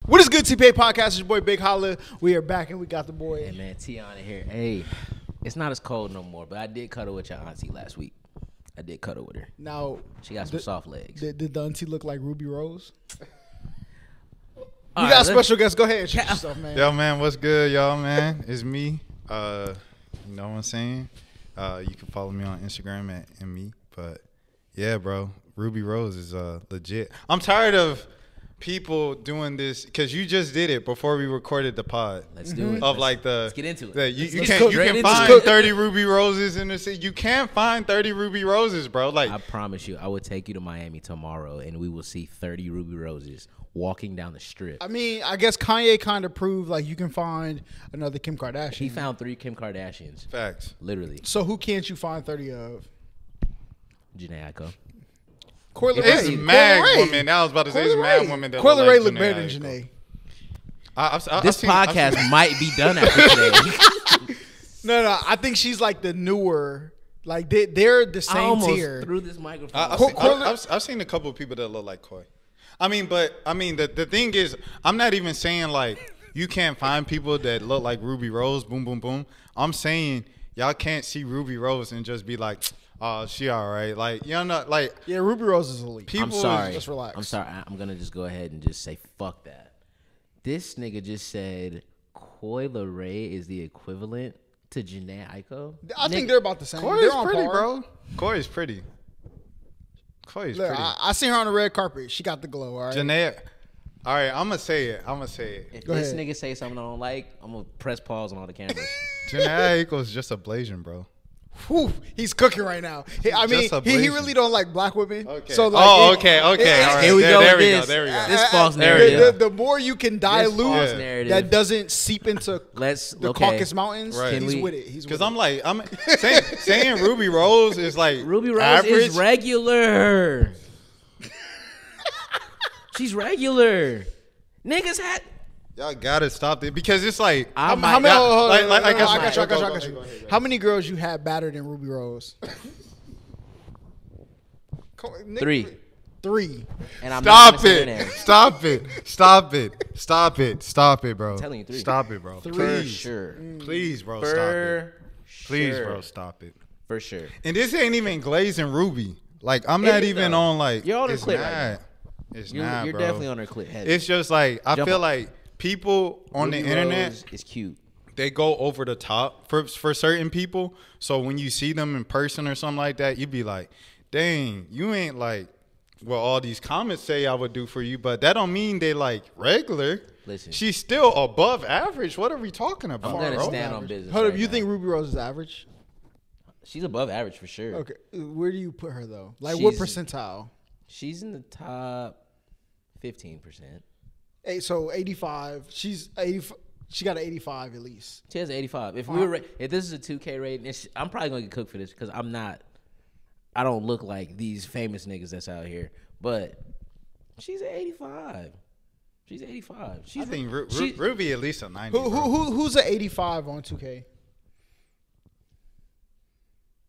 What is good, TPA Podcast? It's your boy Big Holla. We are back and we got the boy. Hey, man, T on it here. Hey, it's not as cold no more, but I did cuddle with your auntie last week. I did cuddle with her. Now, she got some soft legs. Did the auntie look like Ruby Rose? We All got a special guest. Go ahead. Introduce yourself, man. Yo, man, what's good, y'all, man? It's me. You know what I'm saying? You can follow me on Instagram at me. But, yeah, bro, Ruby Rose is legit. I'm tired of people doing this because you just did it before we recorded the pod. Let's do it. Let's get into it. You can find 30 Ruby Roses in the city. You can't find 30 Ruby Roses, bro. Like, I promise you, I will take you to Miami tomorrow, and we will see 30 Ruby Roses walking down the strip. I mean, I guess Kanye kind of proved like you can find another Kim Kardashian. He found 3 Kim Kardashians. Facts. Literally. So who can't you find 30 of? Janae Aiko. It's mad women. I was about to say it's mad women that Coyle Ray look Janae better than Aiko. Janae. This podcast might be done after today. No, I think she's like the newer. Like they're the same I almost tier. threw this microphone. I've seen a couple of people that look like Coy. The thing is, I'm not even saying like you can't find people that look like Ruby Rose. Boom, boom, boom. I'm saying y'all can't see Ruby Rose and just be like, oh, she all right. Like, you know, like. Yeah, Ruby Rose is elite. I'm sorry. Just relax. I'm sorry. I'm going to just go ahead and just say fuck that. This nigga just said Coyle Ray is the equivalent to Janae Aiko. I think they're about the same. Coy is pretty, bro. Coy is pretty. Coy is pretty. I seen her on the red carpet. She got the glow, all right? Janae. All right, I'm going to say it. If Go this ahead. nigga say something I don't like, I'm going to press pause on all the cameras. Janae Aiko is just a blazing, bro. Whew, he's cooking right now. He really don't like black women. Okay. So like, okay. All right. Here we go. There with we go. This false narrative. The more you can dilute narrative. that doesn't seep into the Caucasus Mountains, Right. he's with it. He's with Because it. I'm saying Ruby Rose is like Ruby Rose average. is regular. She's regular. Niggas had. Y'all gotta stop it because it's like I got you. How many girls you had better than Ruby Rose? 3. 3. And I'm not gonna say their names. Stop it, bro. I'm telling you, 3. Stop it, bro. For sure. Please, bro, stop it. Please, sure. bro, stop it. For sure. And this ain't even Glaze and Ruby. Like, I'm not even on like. You're on her it's clip not. right now. It's You're not, bro. definitely on her clip. Heavy. It's just like I Jump feel on. like people on Ruby the internet Rose is cute. they go over the top for certain people. So when you see them in person or something like that, you be like, dang, you ain't like what all these comments say I would do for you, but that don't mean they like regular. Listen. She's still above average. What are we talking about? I'm gonna bro? stand on business. Hold up, right you now. think Ruby Rose is average? She's above average for sure? Okay, where do you put her though? Like what She's- percentile? She's in the top 15%. So 85. She's 80. She got an 85 at least. She has 85. If this is a 2K rating, I'm probably gonna get cooked for this because I don't look like these famous niggas that's out here. But she's at 85. She's 85. I think Ruby at least a 90. Who's an 85 on 2K?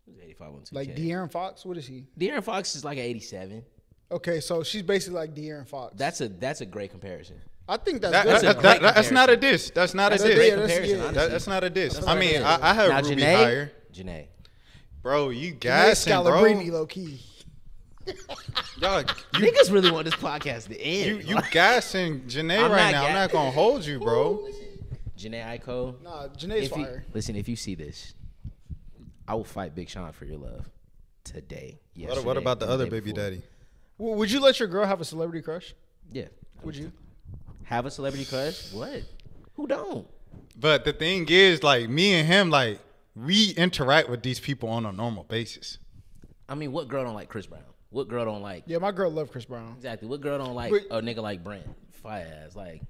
Who's 85 on 2K? Like De'Aaron Fox? What is he? De'Aaron Fox is like an 87. Okay, so she's basically like De'Aaron Fox. That's a great comparison. I think that's good. That's not a diss. That's not a That's a great diss. comparison, honestly. That's not a diss. That's I not a mean, diss. I have Now, Ruby Janae, higher. Janae. Bro, you Janae gassing, bro. Scalabrini, low key. Y'all, Niggas really want this podcast to end. you gassing Janae I'm right not now. I'm not gonna hold you, bro. Janae Aiko. Nah, Janae's fire. Listen, if you see this, I will fight Big Sean for your love today. What about the and other day baby before. daddy? Would you let your girl have a celebrity crush? Yeah. Would you? Have a celebrity crush? What? Who don't? But the thing is, like, me and him, like, we interact with these people on a normal basis. I mean, what girl don't like Chris Brown? What girl don't like? Yeah, my girl loved Chris Brown. Exactly. What girl don't like But- a nigga like Brent? Fire ass. Like,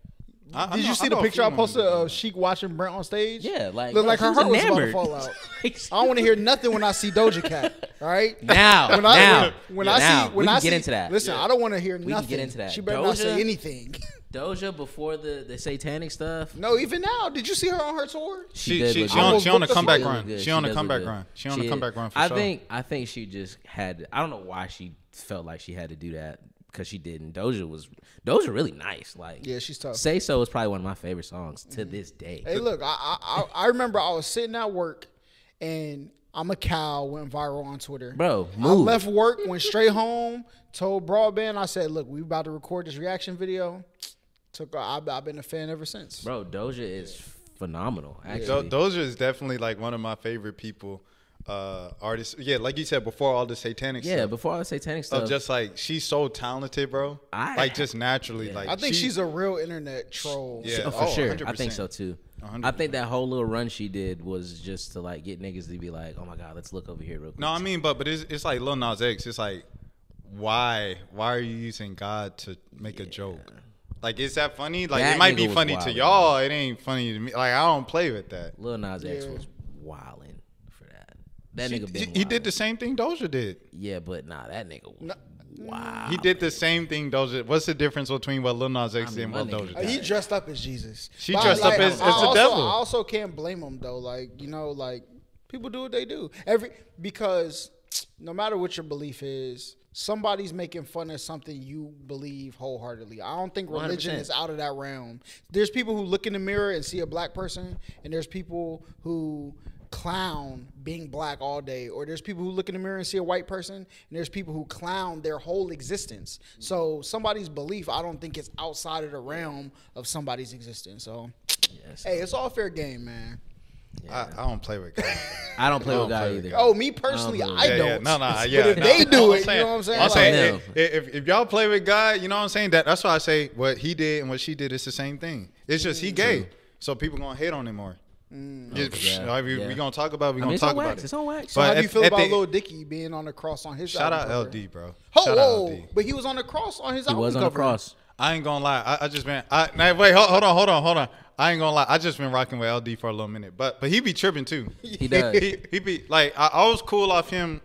Did you see the picture I posted of Sheik watching Brent on stage? yeah, like. Looked bro, like her she heart was about to enamored. fall out. I don't want to hear nothing when I see Doja Cat. All right. Now, When I now, when now, I see when we I can see, get into that. Listen, I don't want to hear can nothing. get into that. She better not say Doja? anything. Doja before the satanic stuff. No, even now. Did you see her on her tour? She did look on good. the comeback She did run. look good. She on the does comeback look good. run. She on the She comeback is. run for I sure. think she just had. I don't know why she felt like she had to do that, because she didn't. Doja really nice. Like, Yeah, she's tough. Say So is probably one of my favorite songs to this day. Hey, look, I remember I was sitting at work, and I'm a Cow went viral on Twitter. Bro, I move. left work, went straight home, told Broadband, I said, look, we about to record this reaction video. I've been a fan ever since. Bro, Doja is phenomenal. Actually, Doja is definitely like one of my favorite people, artists. Yeah, like you said before, all the satanic yeah. stuff. Before all the satanic stuff, Of just like she's so talented, bro. Like just naturally, like I think she's a real internet troll. Yeah. for sure. 100%. I think so too. 100%. I think that whole little run she did was just to like get niggas to be like, oh my god, let's look over here real quick. No, I mean, but it's like Lil Nas X. It's like, why are you using God to make a joke? Like, is that funny? Like, That it might nigga be was funny wild, to y'all. It ain't funny to me. Like, I don't play with that. Lil Nas X Yeah. was wilding for that. That nigga been He did wildin'. the same thing Doja did. Yeah, but nah, that nigga was wow. He did the same thing Doja. What's the difference between what Lil Nas X I did mean, and what my Doja nigga- did? He dressed up as Jesus. She But, dressed up as the devil. I also can't blame him though. Like, you know, like people do what they do. Because no matter what your belief is, somebody's making fun of something you believe wholeheartedly. I don't think religion 100%. is out of that realm. There's people who look in the mirror and see a black person, and there's people who clown being black all day, or there's people who look in the mirror and see a white person, and there's people who clown their whole existence. So somebody's belief, I don't think, is outside of the realm of somebody's existence. So Yes. hey, it's all fair game, man. I don't play with God. I don't play with I God don't play either. Oh, me personally, I Yeah, don't. yeah. No, But yeah. if no, they do I'm it, saying- you know what I'm saying? I'm saying them. if y'all play with God, you know what I'm saying? That's why I say what he did and what she did is the same thing. It's just he gay, so people gonna hate on him more. Yeah. We gonna talk about. We I mean, gonna it's talk on about wax. it. It's on wax. So how do you feel at about the- Lil Dicky being on the cross on his Shout album out cover? LD, bro. Oh, Shout whoa, out LD. but he was on the cross on his He album was on the cover. cross. I ain't gonna lie. I just been. Now, wait, hold on. I ain't gonna lie. I just been rocking with LD for a little minute, but he be tripping too. He does. He be like, I was cool off him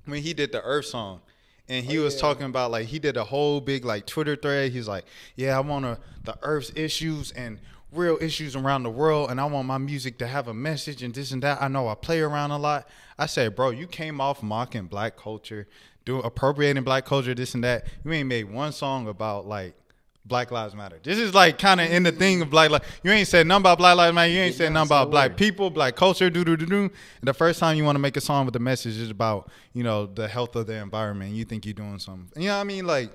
when he did the Earth song, and he was talking about like he did a whole big like Twitter thread. He's like, yeah, I want the Earth's issues and real issues around the world, and I want my music to have a message and this and that. I know I play around a lot. I said, bro, you came off mocking black culture, appropriating black culture, this and that. You ain't made one song about like Black Lives Matter. This is like kind of in the thing of Black Lives. You ain't said nothing about Black Lives Matter. You ain't said nothing about black people, black culture, And the first time you want to make a song with the message is about, you know, the health of the environment. You think you're doing something. You know what I mean? Like,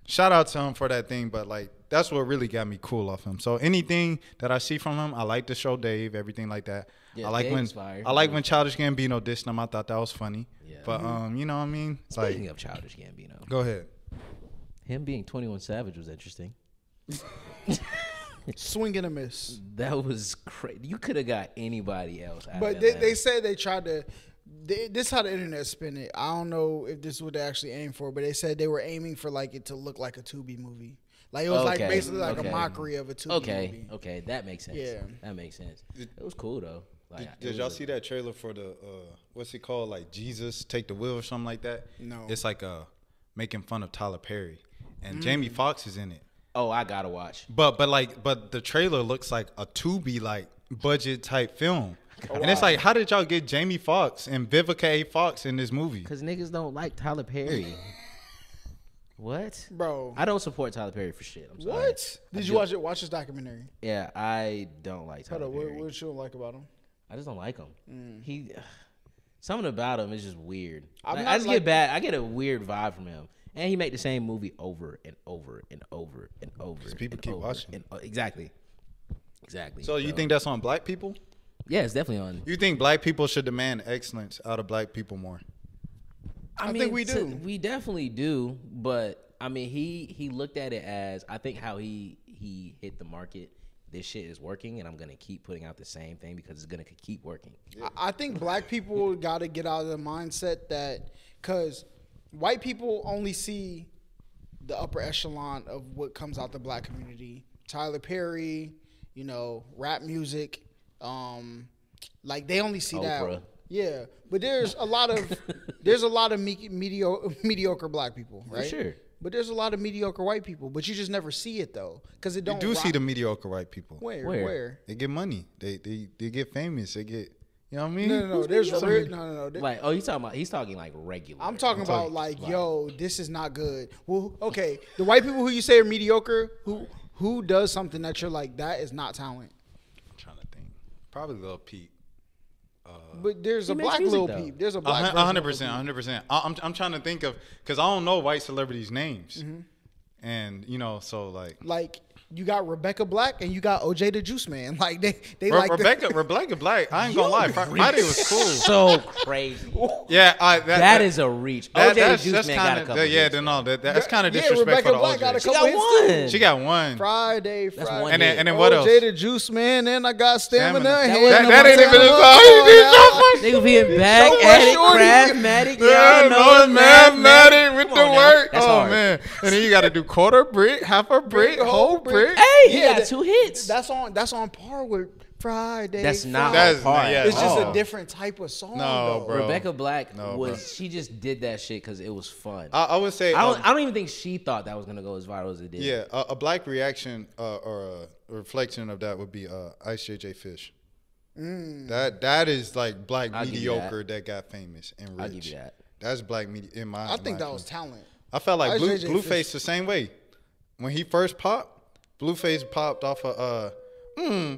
shout out to him for that thing, but like that's what really got me cool off him. So anything that I see from him, I like the show Dave, everything like that. Yeah, I like Dave when is fire. I like when Childish Gambino dissed him. I thought that was funny. Yeah. But you know what I mean? Speaking Like, of Childish Gambino, go ahead. him being 21 Savage was interesting. Swing and a miss. That was crazy. You could have got anybody else. Out But of they Atlanta. said they tried to. This is how the internet spin it. I don't know if this is what they actually aim for, but they said they were aiming for like it to look like a Tubi movie. Like it was like Okay, basically like okay. a mockery of a Tubi movie. Okay, that makes sense. Yeah. That makes sense. It was cool though. Like, Did y'all see that trailer for the what's it called? Like Jesus Take the Wheel or something like that? No. It's like making fun of Tyler Perry, and Jamie Foxx is in it. Oh, I gotta watch. But the trailer looks like a Tubi like budget type film. And it's like, how did y'all get Jamie Foxx and Vivica A. Fox in this movie? Cause niggas don't like Tyler Perry. What? Bro. I don't support Tyler Perry for shit. I'm sorry. What? Did you watch it? Watch this documentary. Yeah, I don't like Tyler Hold on. Perry. What you don't like about him? I just don't like him. He, something about him is just weird. I'm Like, not I just like- get bad. I get a weird vibe from him, and he make the same movie over and over and over and over. people and keep over watching. and- exactly. So you think that's on black people? Yeah, it's definitely on. You think black people should demand excellence out of black people more? I think we do. We definitely do, but I mean, he looked at it as, I think how he hit the market. This shit is working, and I'm gonna keep putting out the same thing because it's gonna keep working. I think black people got to get out of the mindset that, because white people only see the upper echelon of what comes out the black community. Tyler Perry, you know, rap music, like they only see Oprah. that. Yeah, but there's a lot of mediocre black people, right? For sure. But there's a lot of mediocre white people, but you just never see it though, because it You don't. do see rock- the mediocre white people. where Where? where. They get money. They get famous. They get, You know what I mean? No. There's no. Like, oh, he's talking like regular. I'm talking about like, yo, this is not good. Well, okay, the white people who you say are mediocre, who does something that you're like, that is not talent. I'm trying to think. Probably Lil Peep. But there's He a makes black music, Lil though. Peep. There's a black version of Lil 100%. I'm trying to think of, because I don't know white celebrities' names. Mm-hmm. And, you know, so like. Like, you got Rebecca Black and you got OJ the Juice Man. Like they like Rebecca Black. I ain't gonna lie. Friday was cool. So crazy. Yeah, that is a reach. OJ the Juice Man got a couple. That's kind of Yeah, disrespectful Rebecca Black to got a OJ. She couple got hits, one. She got one. Friday. one And hit. then what else? OJ the Juice Man, and I got stamina. Stamina. Hand That ain't even his song. He did so much. Nigga being back So much at it, shorty. craftmatic. Yeah, Y'all know it's mathematic with Come the on now. work. That's Oh hard. man! And then you got to do quarter brick, half a brick, whole brick. Hey, he Yeah, got 2 hits. That's on par with Friday. That's not That's- hard. yeah, It's just Oh. a different type of song. No, though. bro. Rebecca Black No, she just did that shit because it was fun. I would say, I don't even think she thought that was gonna go as viral as it did. yeah, a black reaction or a reflection of that would be Ice JJ Fish. That is like black I'll give you mediocre that got famous and rich. I'll give you that. That's black media in my. I think my that was opinion. talent. I felt like Ice JJ Blueface Fish. the same way. When he first popped, Blueface popped off of I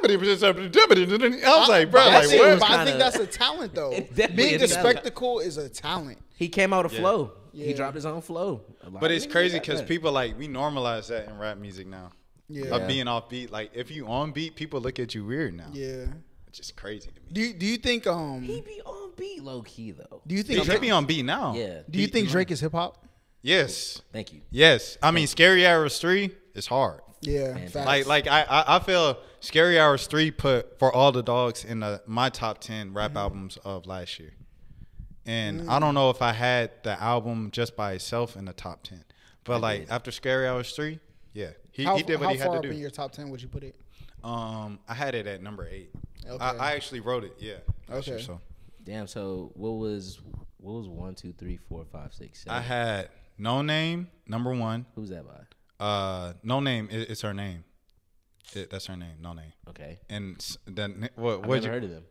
was like, bro, That's like it, what? but I kinda- think that's a talent though. It definitely Being is a a talent. spectacle is a talent. He came out of flow. Yeah. He dropped his own flow. But it's crazy because people like we normalize that in rap music now. Yeah. Of being off beat. Like if you on beat, people look at you weird now. Yeah. Which is crazy to me. Do you think he be on beat low key though. do you think They be on beat now. Yeah. do you think Drake is hip hop? Yes. Thank you. Yes. I mean Scary Hours 3 is hard. Yeah. Fantastic. Facts. Like I feel Scary Hours 3 put For All the Dogs in my top 10 Mm-hmm. rap albums of last year. And I don't know if I had the album just by itself in the top 10. But like after Scary Hours 3, yeah. He did what he had How far to up do. in your top 10 would you put it? I had it at number 8. Okay. I actually wrote it, yeah. last year, Okay. so Damn. So what was 1, 2, 3, 4, 5, 6, 7? I had No Name, number 1. Who's that by? No Name, it's her name. That's her name, No Name. Okay. And then what? I've What'd never you? heard of them.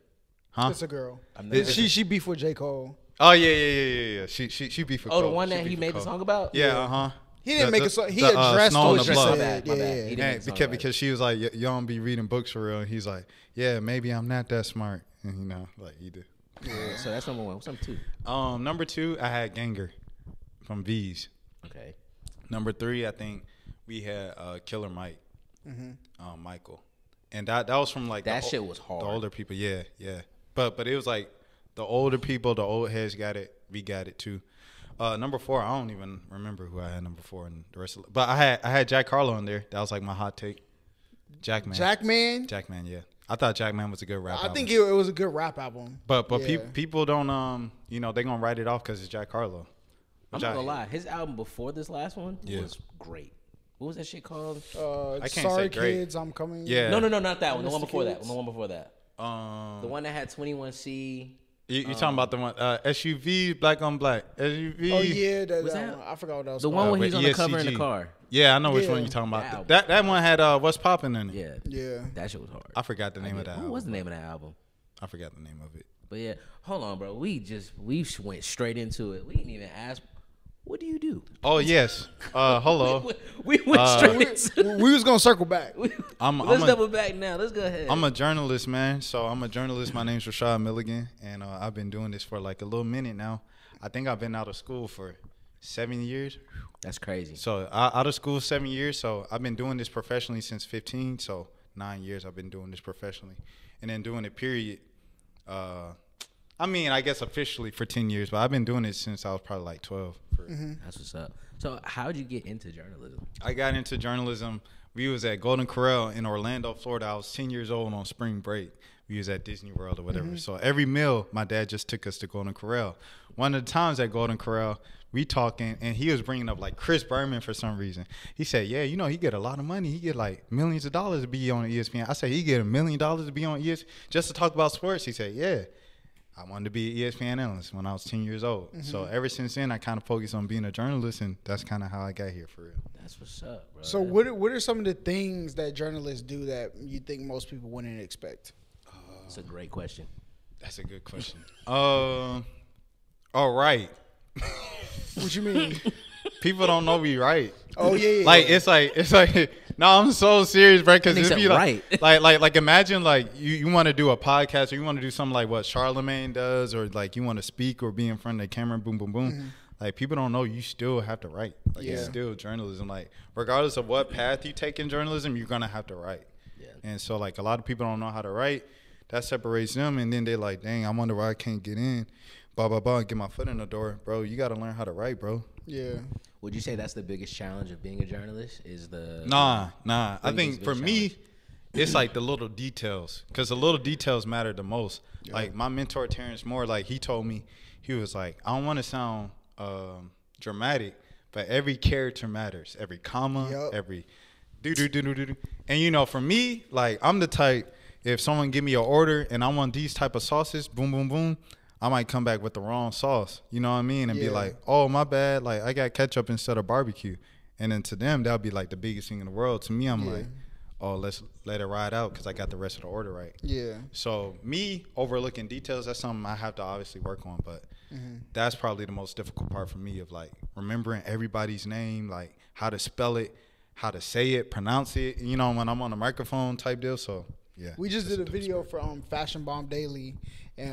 Huh? It's a girl. I've never heard of them. She beef with J. Cole. Oh yeah. She beat for. Oh, the Cole. one She that beat he for made the Cole. song about? Yeah, He didn't make a song. He the, addressed Snow in what the she Blood. said. My bad. Yeah. He didn't make a song about it. Because she was like, you don't be reading books for real. And he's like, yeah, maybe I'm not that smart. And you know, like he did. Yeah. So that's number 1. What's number 2? Number 2, I had Ganger from V's. Okay. Number 3, I think we had Killer Mike, Michael, and that was from like That shit was hard. The older people, yeah. But it was like the older people, the old heads got it. We got it too. Number 4, I don't even remember who I had number 4 and the rest of. But I had Jack Harlow in there. That was like my hot take. Jackman, yeah. I thought Jackman was a good rap. I album. think it was a good rap album. But Yeah. people don't they gonna write it off because it's Jack Harlow. I'm Which not I gonna hate. lie. His album before this last one Yeah. was great. What was that shit called? I can't Sorry, say great. kids, I'm coming. Yeah. No, not that one. The Mr. one before that. Kids. The one before that. The one that had 21C. You talking about the one SUV black on black SUV? Oh yeah, that Was that- one. I forgot what that was. The called. one where with he's on the cover in the ESCG. car. Yeah, I know which Yeah. one you're talking That about. That one had What's Poppin' in it. Yeah. Yeah. That shit was hard. I forgot the name of that. What album. was the name of that album? I forgot the name of it. But yeah, hold on, bro. We went straight into it. We didn't even ask. What do you do? Oh yes. Hello. We went straight into. We was gonna circle back. Let's double back now. Let's go ahead. I'm a journalist, man. So I'm a journalist. My name's Rashad Milligan, and I've been doing this for like a little minute now. I think I've been out of school for 7 years. That's crazy. So out of school 7 years. So I've been doing this professionally since 15. So 9 years I've been doing this professionally, and then doing it period. I mean, I guess officially for 10 years, but I've been doing it since I was probably like 12. That's what's up. So how'd you get into journalism? I got into journalism. We was at Golden Corral in Orlando, Florida. I was 10 years old on spring break. We was at Disney World or whatever. So every meal, my dad just took us to Golden Corral. One of the times at Golden Corral, we talking, and he was bringing up like Chris Berman for some reason. He said, yeah, you know, he get a lot of money. He get like millions of dollars to be on ESPN. I said, he get $1 million to be on ESPN just to talk about sports? He said, yeah. I wanted to be an ESPN analyst when I was 10 years old. So ever since then, I kind of focused on being a journalist, and that's kind of how I got here for real. That's what's up, bro. So what are some of the things that journalists do that you think most people wouldn't expect? It's a great question. That's a good question. All right. What you mean? People don't know me right. Oh yeah. Like it's like no, I'm so serious, bro. Because if you like imagine like you want to do a podcast or you want to do something like what Charlemagne does, or like you want to speak or be in front of the camera, boom, boom, boom. Mm-hmm. Like people don't know you still have to write. Like it's still journalism. Like regardless of what path you take in journalism, you're gonna have to write. Yeah. And so like a lot of people don't know how to write. That separates them, and then they're like, dang, I wonder why I can't get in. Blah blah blah. And get my foot in the door, bro. You got to learn how to write, bro. Yeah. Would you say that's the biggest challenge of being a journalist? Is the Nah. I think for me, it's like the little details, because the little details matter the most. Yeah. Like my mentor Terrence Moore, like he told me, he was like, I don't want to sound dramatic, but every character matters, every comma, every do. And you know, for me, like I'm the type, if someone give me an order and I want these type of sauces, boom, boom, boom, I might come back with the wrong sauce. You know what I mean? And be like, oh, my bad. Like, I got ketchup instead of barbecue. And then to them, that would be like the biggest thing in the world. To me, I'm like, oh, let's let it ride out because I got the rest of the order right. Yeah. So me overlooking details, that's something I have to obviously work on. But that's probably the most difficult part for me, of like remembering everybody's name, like how to spell it, how to say it, pronounce it, you know, when I'm on the microphone type deal. So, yeah. We just did a video for Fashion Bomb Daily and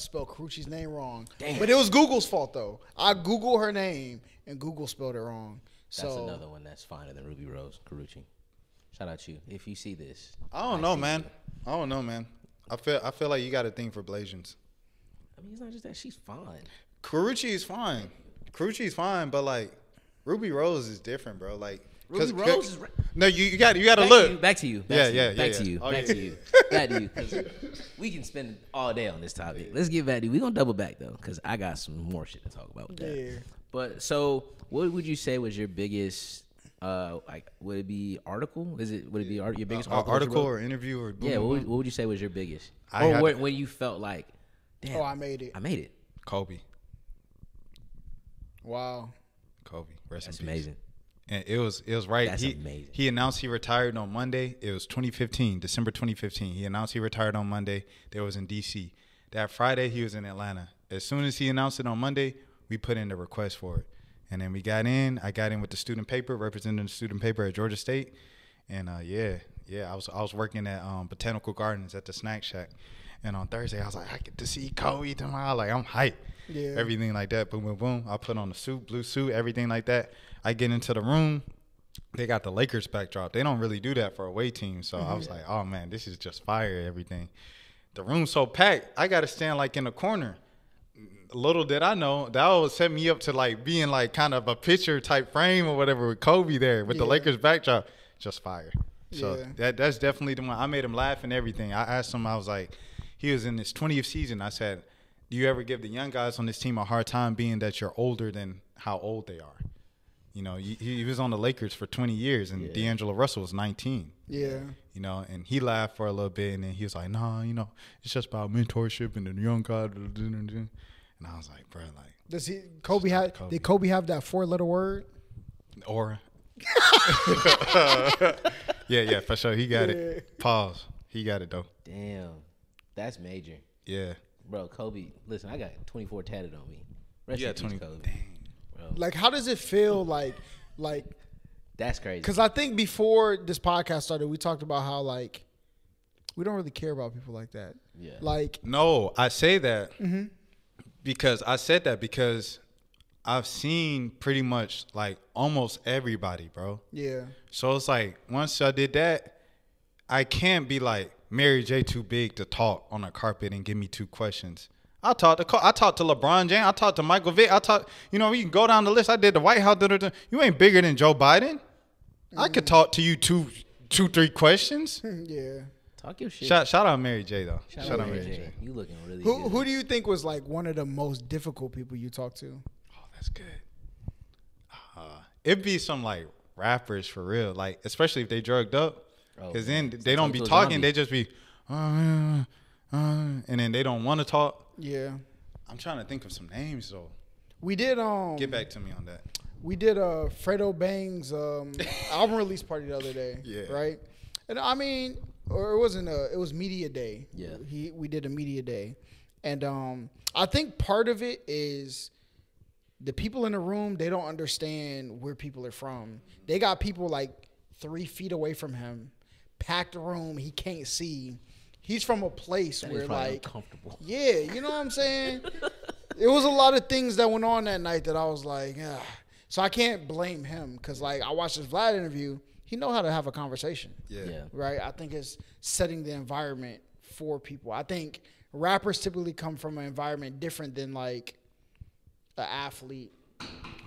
spelled Karuchi's name wrong. Damn. But it was Google's fault, though. I Googled her name, and Google spelled it wrong. That's another one that's finer than Ruby Rose, Karuchi. Shout out to you. If you see this. I don't know, man. I feel like you got a thing for Blasians. I mean, it's not just that. She's fine. Karuchi is fine, but like Ruby Rose is different, bro. Like Ruby Rose is no, you got to look. Back to you. Yeah. Back to you. Because we can spend all day on this topic. Let's get back to you. We're gonna double back though, because I got some more shit to talk about with that. Yeah. But so, what would you say was your biggest? Like, would it be article? Would it be your biggest article or interview or boom, yeah? Boom. What would you say was your biggest? When you felt like, damn, I made it. Kobe. Wow. Kobe. Rest in peace. That's amazing. And it was right. That's amazing. He announced he retired on Monday. It was 2015, December 2015. He announced he retired on Monday. That was in D.C. That Friday, he was in Atlanta. As soon as he announced it on Monday, we put in the request for it. And then we got in. I got in with the student paper, representing the student paper at Georgia State. And, I was working at Botanical Gardens at the Snack Shack. And on Thursday, I was like, I get to see Kobe tomorrow. Like, I'm hyped. Yeah. Everything like that. Boom, boom, boom. I put on the suit, blue suit, everything like that. I get into the room. They got the Lakers backdrop. They don't really do that for away teams. So I was like, oh, man, this is just fire, everything. The room's so packed, I got to stand, like, in the corner. Little did I know, that would set me up to, like, being, like, kind of a picture type frame or whatever with Kobe there with the Lakers backdrop. Just fire. So that's definitely the one. I made him laugh and everything. I asked him, I was like, he was in his 20th season. I said, do you ever give the young guys on this team a hard time being that you're older than how old they are? You know, he was on the Lakers for 20 years, and D'Angelo Russell was 19. Yeah. You know, and he laughed for a little bit, and then he was like, nah, you know, it's just about mentorship and the young guy. And I was like, bro, like. Did Kobe have that 4-letter word? Aura. Yeah, for sure. He got it. Pause. He got it, though. Damn. That's major. Yeah. Bro, Kobe, listen, I got 24 tatted on me. Rest in peace, 20. Kobe. Dang. Bro. Like, how does it feel like that's crazy. Because I think before this podcast started, we talked about how, like, we don't really care about people like that. Yeah. Like. No, I say that because I've seen pretty much, like, almost everybody, bro. Yeah. So it's like, once I did that, I can't be like, Mary J too big to talk on a carpet and give me 2 questions. I talked to LeBron James. I talked to Michael Vick. You know, you can go down the list. I did the White House. You ain't bigger than Joe Biden. I could talk to you 3 questions. Yeah. Talk your shit. Shout out Mary J, though. Shout out Mary J. You looking really good. Who do you think was, like, one of the most difficult people you talked to? Oh, that's good. It'd be some, like, rappers for real. Like, especially if they drugged up. Because then they don't be talking. They just be, and then they don't want to talk. Yeah. I'm trying to think of some names, though. We did. Get back to me on that. We did Fredo Bang's album release party the other day. Yeah. Right? And, I mean, or it wasn't it was media day. Yeah. We did a media day, and I think part of it is the people in the room, they don't understand where people are from. They got people like 3 feet away from him, packed room, he can't see. He's from a place That where is probably like, uncomfortable. yeah, you know what I'm saying? It was a lot of things that went on that night that I was like, ah. So I can't blame him because like I watched this Vlad interview. He know how to have a conversation. Yeah. Right? I think it's setting the environment for people. I think rappers typically come from an environment different than like an athlete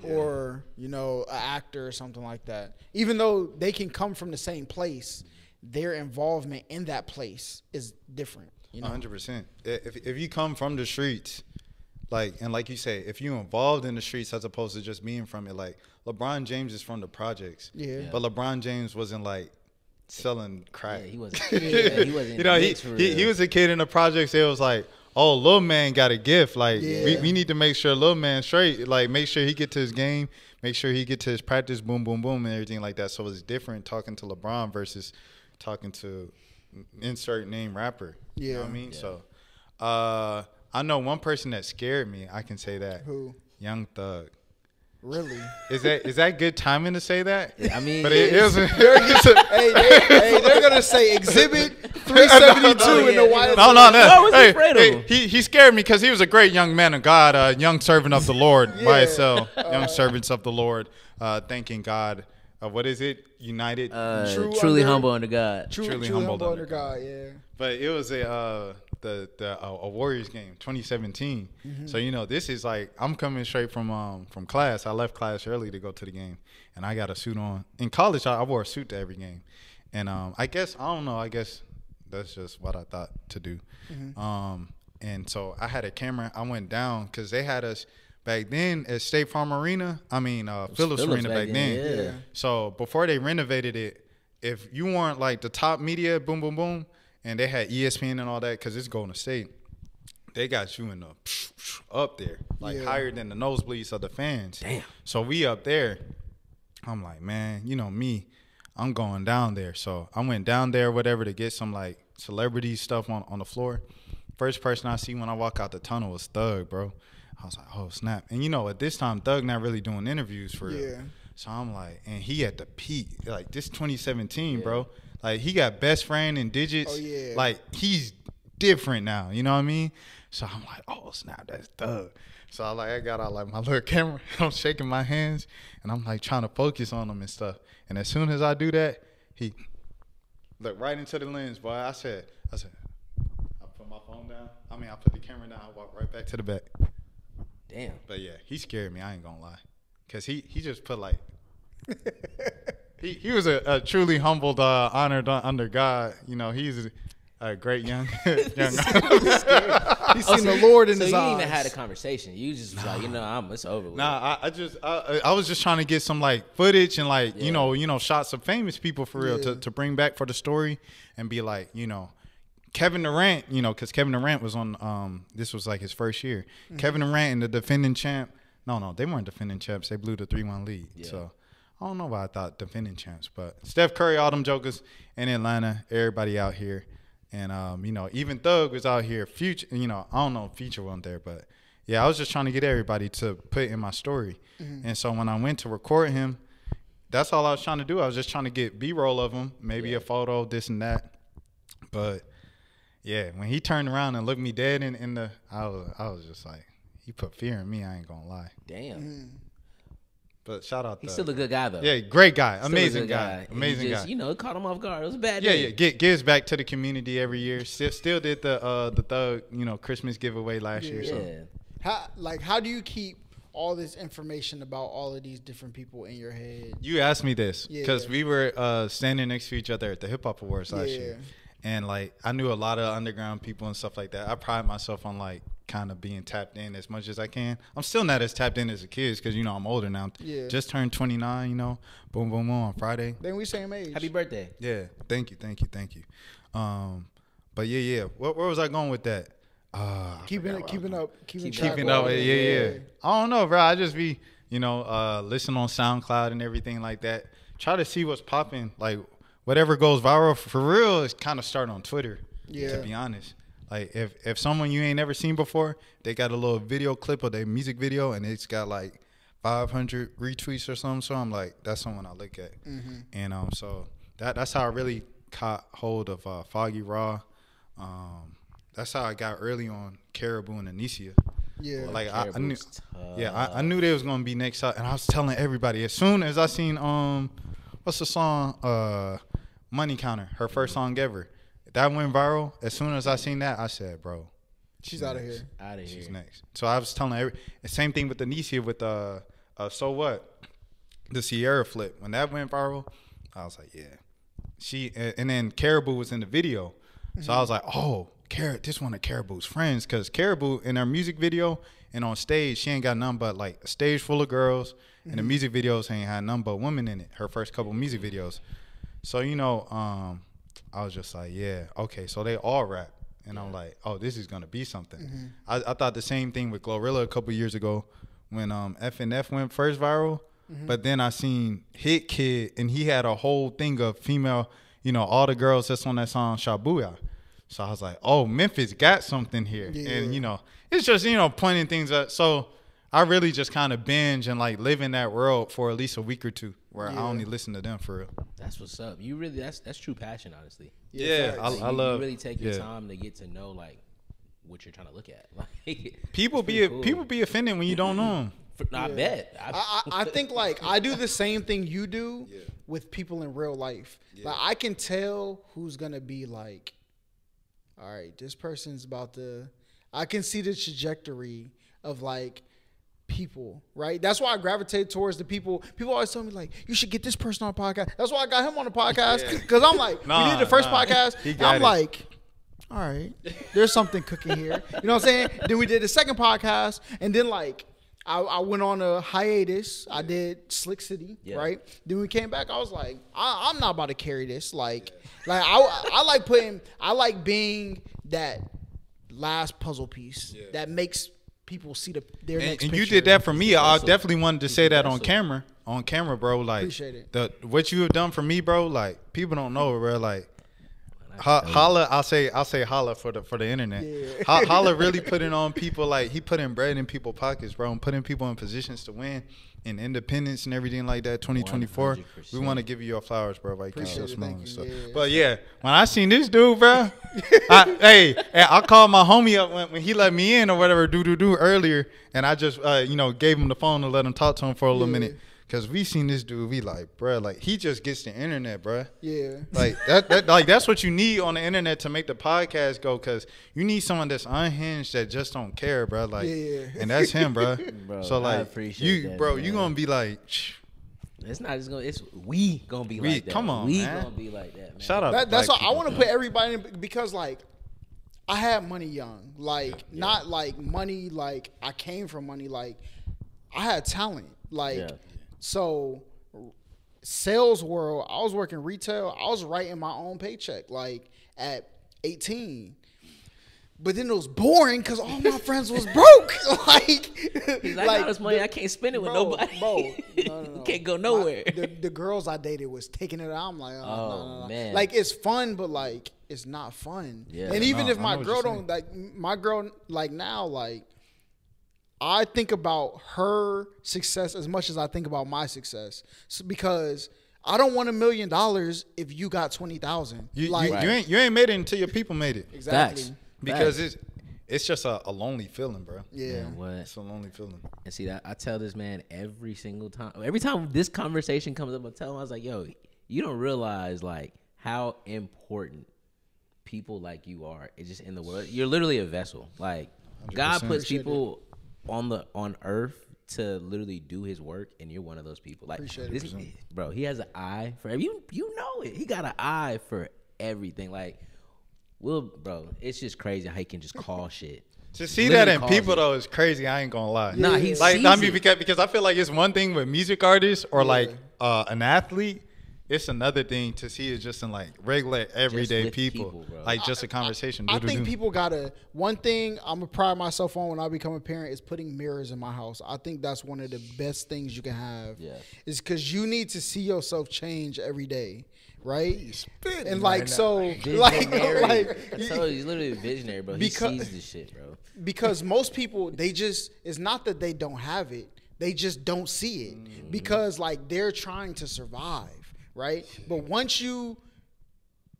or, you know, an actor or something like that. Even though they can come from the same place, their involvement in that place is different. You know? 100%. If you come from the streets, like you say, if you involved in the streets as opposed to just being from it, like LeBron James is from the projects. Yeah. But LeBron James wasn't like selling crack. Yeah, he wasn't. He wasn't. You know, he was a kid in the projects. It was like, oh, Lil Man got a gift. Like we need to make sure Lil Man straight. Like make sure he get to his game. Make sure he get to his practice. Boom, boom, boom, and everything like that. So it's different talking to LeBron versus talking to insert name rapper. You know what I mean? Yeah. So I know one person that scared me. I can say that. Who? Young Thug. Really? Is that good timing to say that? I mean, But it is. They're gonna say Exhibit 372 in the White House. No. I was afraid of him. He scared me because he was a great young man of God, a young servant of the Lord by itself. Young servants of the Lord, thanking God. What is it? United. truly humble under God. Truly humble under God. Yeah. But it was a Warriors game, 2017. So you know, this is like I'm coming straight from class. I left class early to go to the game, and I got a suit on. In college, I wore a suit to every game, and I guess that's just what I thought to do. And so I had a camera. I went down because they had us back then at State Farm Arena. I mean Phillips Arena back then. Yeah. So before they renovated it, if you weren't like the top media, boom, boom, boom. And they had ESPN and all that because it's Golden State. They got you in the up there, like higher than the nosebleeds of the fans. Damn. So we up there. I'm like, man, you know me, I'm going down there. So I went down there, whatever, to get some like celebrity stuff on the floor. First person I see when I walk out the tunnel was Thug, bro. I was like, oh snap. And you know, at this time, Thug not really doing interviews for real. Yeah. So I'm like, and he at the peak, like this 2017, bro. Like he got Best Friend and Digits. Oh, yeah. Like he's different now. You know what I mean? So I'm like, oh snap, that's Thug. So I got out like my little camera. I'm shaking my hands and I'm like trying to focus on him and stuff. And as soon as I do that, he looked right into the lens, boy. I said, I put my phone down. I put the camera down. I walked right back to the back. Damn. But yeah, he scared me. I ain't gonna lie, cause he just put like. He was a truly humbled, honored under God. You know, he's a great young. He's seen the Lord in So his you eyes. didn't even had a conversation. You just was like, it's over with. Nah, I was just trying to get some like footage and like you know shots of famous people for real to bring back for the story and be like Kevin Durant, because Kevin Durant was on this was like his first year. Kevin Durant and the defending champ. No, they weren't defending champs. They blew the 3-1 lead. Yeah. So I don't know why I thought defending champs, but Steph Curry, all them jokers in Atlanta, everybody out here. And, even Thug was out here. Future, I don't know if Future wasn't there, but, yeah, I was just trying to get everybody to put in my story. And so when I went to record him, that's all I was trying to do. I was just trying to get B-roll of him, maybe a photo, this and that. But, yeah, when he turned around and looked me dead in the I was just like, he put fear in me, I ain't going to lie. Damn. But shout out. He's still a good guy though. Yeah, great guy, Still amazing a good guy, amazing guy. Caught him off guard. It was a bad Yeah, day. gives back to the community every year. Still did the Thug Christmas giveaway last year. So How do you keep all this information about all of these different people in your head? you asked me this because we were standing next to each other at the Hip Hop Awards last year, and like I knew a lot of underground people and stuff like that. I pride myself on like kind of being tapped in as much as I can. I'm still not as tapped in as a kid because I'm older now. Yeah. Just turned 29. Boom, boom, boom on Friday. Then we same age. Happy birthday. Yeah, thank you. But yeah. Where was I going with that? Keeping up. Yeah. I don't know, bro. I just be listen on SoundCloud and everything like that. Try to see what's popping, like whatever goes viral for real is kind of starting on Twitter. Yeah. To be honest, like if someone you ain't never seen before, they got a little video clip of their music video and it's got like 500 retweets or something. So I'm like, that's someone I look at, and so that's how I really caught hold of Foggy Raw. That's how I got early on Caribou and Anicia. Yeah. Like I knew, I knew they was gonna be next up, and I was telling everybody as soon as I seen what's the song Money Counter, her first song ever, that went viral. As soon as I seen that, I said, bro, she's out of here. She's next. So I was telling same thing with Anicia with So What, the Sierra flip. When that went viral, I was like, yeah. And then Caribou was in the video, so I was like, oh. This one of Caribou's friends, because Caribou in her music video and on stage, she ain't got nothing but like a stage full of girls, and the music videos ain't had nothing but women in it. Her first couple music videos, so I was just like, yeah, okay, so they all rap, and I'm like, oh, this is gonna be something. I thought the same thing with Glorilla a couple years ago when FNF went first viral, but then I seen Hit Kid and he had a whole thing of female, all the girls that's on that song Shabuya. So I was like, oh, Memphis got something here. Yeah. And, it's just, pointing things up. So I really just kind of binge and, like, live in that world for at least a week or two where I only listen to them for real. That's what's up. You really, that's true passion, honestly. Yeah, I love. You really take your time to get to know, like, what you're trying to look at. Like, people be offended when you don't know them. I bet. I think, like, I do the same thing you do with people in real life. Like, I can tell who's going to be, like, all right, this person's about to, I can see the trajectory of like people, right? That's why I gravitate towards the people. People always tell me like, you should get this person on a podcast. That's why I got him on the podcast. Because I'm like, we did the first podcast. I'm like, all right, there's something cooking here. You know what I'm saying? Then we did the second podcast. And then like, I went on a hiatus. I did Slick City, right? Then we came back. I was like, I'm not about to carry this. Like I like being that last puzzle piece that makes people see their next and picture. you did that for me. I definitely wanted to say that on camera. On camera, bro. Like, appreciate it. What you have done for me, bro. Like, people don't know it, bro. Like, Holla, I'll say holla for the internet. Yeah. Holla really putting on people, like he putting bread in people's pockets, bro, and putting people in positions to win in independence and everything like that. 2024, 100%. We want to give you your flowers, bro. Like, but yeah, when I seen this dude, bro, I called my homie up when he let me in or whatever, do earlier, and I just gave him the phone to let him talk to him for a little minute. Cause we seen this dude, we like, bruh, like he just gets the internet, bruh. Yeah. Like that's what you need on the internet to make the podcast go. Cause you need someone that's unhinged that just don't care, bruh. Like, and that's him, bruh. Bro, so like, you gonna be like, it's not just gonna. It's we gonna be like that. Come on, we man. gonna be like that, man. Shout out. That's why I want to put everybody in, because like I had money young, like not like money, like I came from money, like I had talent, like. So, sales world, I was working retail. I was writing my own paycheck, like, at 18. But then it was boring because all my friends was broke. Like, he's like, this money, I can't spend it with nobody. Bro, no. Can't go nowhere. The girls I dated was taking it out. I'm like, no. Man. Like, it's fun, but, like, it's not fun. Yeah. And even if my girl don't, like, my girl, like, now, like, I think about her success as much as I think about my success, because I don't want $1 million if you got 20,000. You ain't made it until your people made it. Exactly. Facts. Because it's just a lonely feeling, bro. Yeah. What? It's a lonely feeling. And see that I tell this man every single time. Every time this conversation comes up, I tell him, I was like, yo, you don't realize like how important people like you are. It's just in the world. You're literally a vessel. Like 100%. God puts people on earth to literally do his work, and you're one of those people. Like this, bro, he has an eye for you know it. He got an eye for everything. Like, bro, it's just crazy how he can just call shit. To see that in people though is crazy. I ain't gonna lie. Nah, he's like, I mean, because I feel like it's one thing with music artists or like an athlete. It's another thing to see it just in like regular everyday people like just a conversation. I think people gotta. One thing I'm gonna pride myself on when I become a parent is putting mirrors in my house. I think that's one of the best things you can have. Yeah, is because you need to see yourself change every day. right? And right like now. so, Visionary. like I told you, he's literally a visionary, bro. He sees this shit, bro. because most people it's not that they don't have it, they just don't see it because like they're trying to survive, right? But once you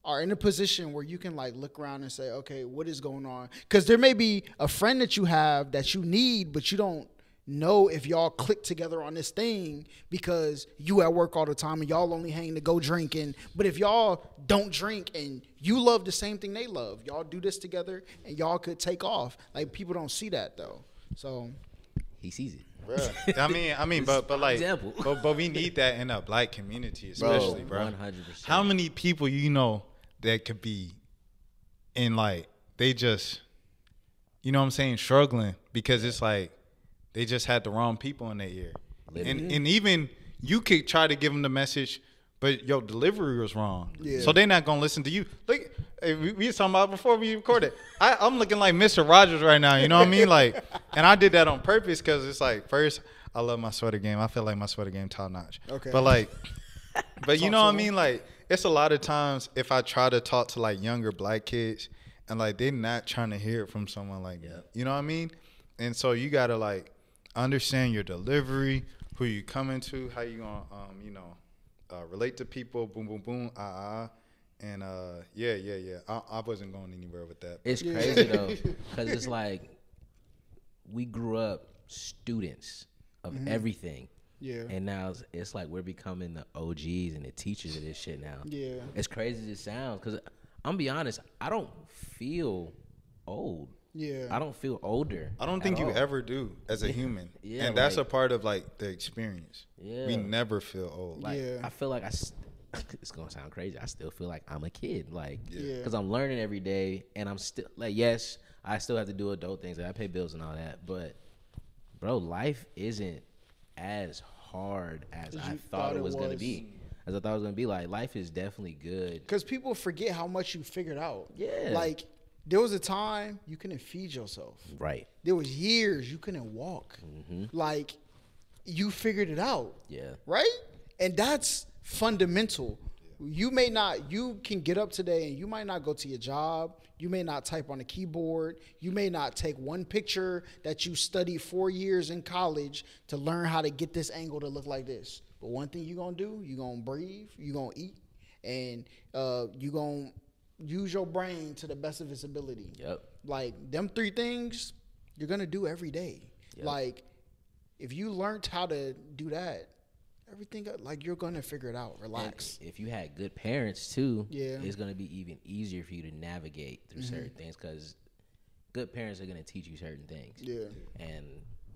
are in a position where you can like look around and say, okay, what is going on? Because there may be a friend that you have that you need, but you don't know if y'all click together on this thing because you at work all the time and y'all only hang to go drinking. But if y'all don't drink and you love the same thing they love, y'all do this together and y'all could take off. Like people don't see that though. So He sees it. Bruh. I mean, but like, example. but we need that in a black community, especially, bro. 100%. How many people you know that could be in like they just, you know what I'm saying, struggling because it's like they just had the wrong people in their ear, and even you could try to give them the message, but your delivery was wrong, so they're not gonna listen to you. Like we were talking about before we recorded. I'm looking like Mr. Rogers right now, you know what I mean? Like, and I did that on purpose because it's like first I love my sweater game. I feel like my sweater game top notch. Okay, but like, but you know what I mean? Like, it's a lot of times if I try to talk to like younger black kids and like they're not trying to hear it from someone like that. You know what I mean? And so you gotta like understand your delivery, who you coming to, how you gonna relate to people, boom, boom, boom, and I wasn't going anywhere with that. It's crazy though, because it's like we grew up students of everything. Yeah. And now it's like we're becoming the OGs and the teachers of this shit now. Yeah. It's crazy as it sounds, because I'm gonna be honest, I don't feel old. Yeah. I don't feel older. I don't think you ever do as a human. Yeah, and that's like, a part of like the experience. Yeah. We never feel old. Like, Yeah. I feel like it's gonna sound crazy. I still feel like I'm a kid, like, Yeah. because I'm learning every day, and I'm still like, yes, I still have to do adult things. Like, I pay bills and all that, but bro, life isn't as hard as I thought it was gonna be. As I thought it was gonna be. Like, life is definitely good. Because people forget how much you figured out. Yeah. Like, there was a time you couldn't feed yourself. Right. There was years you couldn't walk. Like, you figured it out. Yeah. Right? And that's fundamental. You can get up today and you might not go to your job. You may not type on a keyboard. You may not take one picture that you studied 4 years in college to learn how to get this angle to look like this. But one thing you're going to do, you're going to breathe, you're going to eat, and you're going to use your brain to the best of its ability. Yep. Like, them 3 things you're going to do every day. Yep. Like, if you learned how to do that, everything, like, you're going to figure it out. Relax. And if you had good parents too, Yeah. it's going to be even easier for you to navigate through certain things, because good parents are going to teach you certain things. Yeah.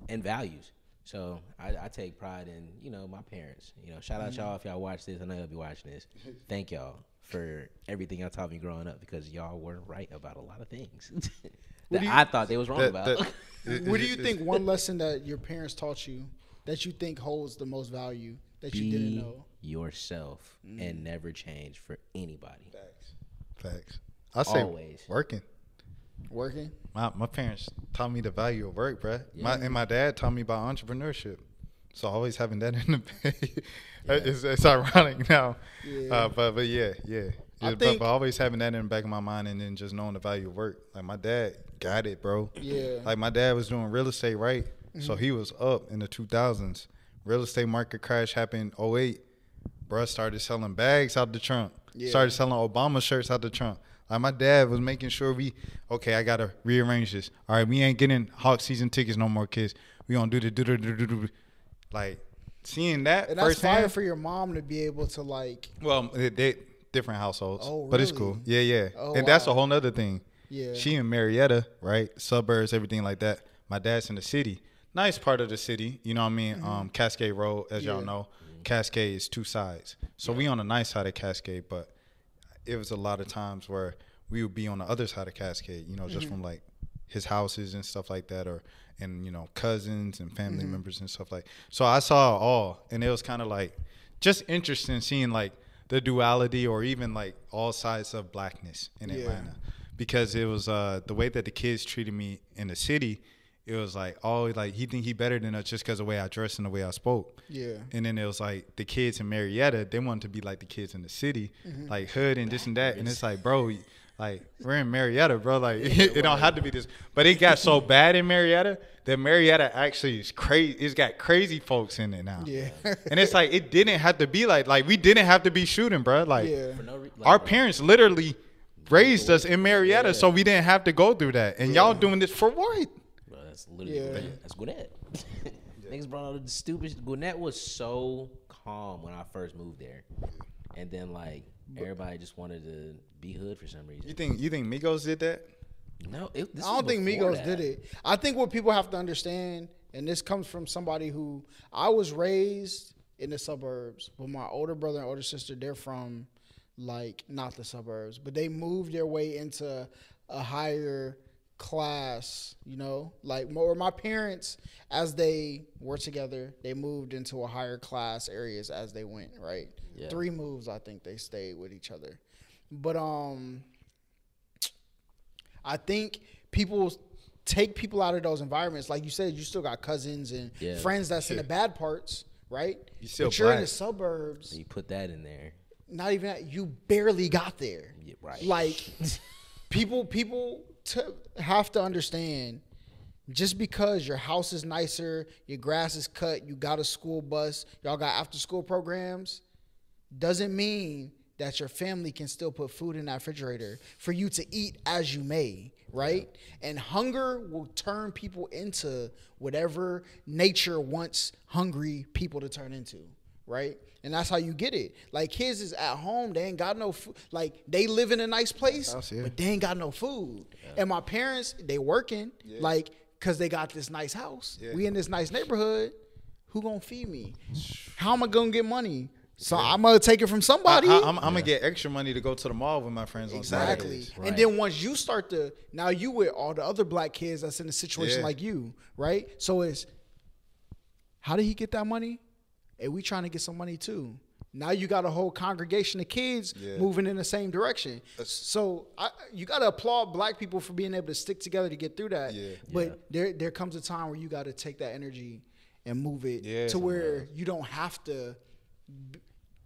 And values. So I take pride in, my parents. Shout out y'all if y'all watch this. I know y'all be watching this. Thank y'all for everything y'all taught me growing up, because y'all were right about a lot of things that I thought they was wrong about. What do you think one lesson that your parents taught you that you think holds the most value that you didn't know? Yourself and never change for anybody. Facts. I say Always. working. Working? My parents taught me the value of work, bruh. Yeah. My dad taught me about entrepreneurship. So always having that in the bag. It's ironic now. Yeah. But yeah. I But think- always having that in the back of my mind, and then just knowing the value of work. Like, my dad got it, bro. Yeah. Like, my dad was doing real estate, right? So he was up in the 2000s. Real estate market crash happened in 08. Bruh started selling bags out the trunk. Yeah. Started selling Obama shirts out the trunk. Like, my dad was making sure I got to rearrange this. All right, we ain't getting Hawk season tickets no more, kids. We gonna do. Like, seeing that And that's fire firsthand. for your mom to be able to, like, Well, they different households. Oh, But it's really? cool. Yeah. Oh, And that's wow. a whole nother thing. Yeah. She in Marietta, right? Suburbs, everything like that. My dad's in the city. Nice part of the city. You know what I mean? Cascade Road, as y'all Yeah. know. Cascade is 2 sides. So we on the nice side of Cascade, but it was a lot of times where we would be on the other side of Cascade, just from like his houses and stuff like that, and cousins and family members and stuff like. So I saw it all, and it was kind of like just interesting seeing like the duality, or even like all sides of blackness in Atlanta, because it was the way that the kids treated me in the city. it was like, oh, like he think he better than us just because of the way I dressed and the way I spoke. Yeah. And then it was like the kids in Marietta, they wanted to be like the kids in the city, like hood and this and that. And it's like, bro, like we're in Marietta, bro. Like it don't have to be this. But it got so bad in Marietta that Marietta actually is crazy. It's got crazy folks in it now. Yeah. And it's like it didn't have to be like we didn't have to be shooting, bro. Like Yeah. For no re- like, our bro, parents literally raised us in Marietta, so we didn't have to go through that. And y'all doing this for what? bro, that's literally Yeah. Gwinnett. That's Gwinnett. Niggas brought all the stupid. Gwinnett was so calm when I first moved there, and then like everybody just wanted to be hood for some reason. You think Migos did that? No, I don't think Migos did it. I think what people have to understand, and this comes from somebody who I was raised in the suburbs, but my older brother and older sister, they're from like not the suburbs, but they moved their way into a higher class, you know, like more. My parents, as they were together, they moved into a higher class areas as they went, right? Yeah. 3 moves, I think they stayed with each other. But I think people take people out of those environments. Like you said, you still got cousins and friends that's in the bad parts, right? But you're in the suburbs. So you put that in there. Not even that. You barely got there. Yeah, right. Like people have to understand, just because your house is nicer, your grass is cut, you got a school bus, y'all got after school programs, doesn't mean that your family can still put food in that refrigerator for you to eat as you may, right? Yeah. And hunger will turn people into whatever nature wants hungry people to turn into, right? And that's how you get it. Like kids is at home, they ain't got no food. Like they live in a nice place, but they ain't got no food. Yeah. And my parents, they working, like, cause they got this nice house. Yeah. We in this nice neighborhood. Who gonna feed me? How am I gonna get money? So I'm gonna take it from somebody. I'm gonna get extra money to go to the mall with my friends on Saturdays. Right. And then once you start to, now you with all the other black kids that's in a situation like you, right? So it's, how did he get that money? And we trying to get some money too. Now you got a whole congregation of kids moving in the same direction. So you got to applaud black people for being able to stick together to get through that. Yeah. But there comes a time where you got to take that energy and move it to where you don't have to.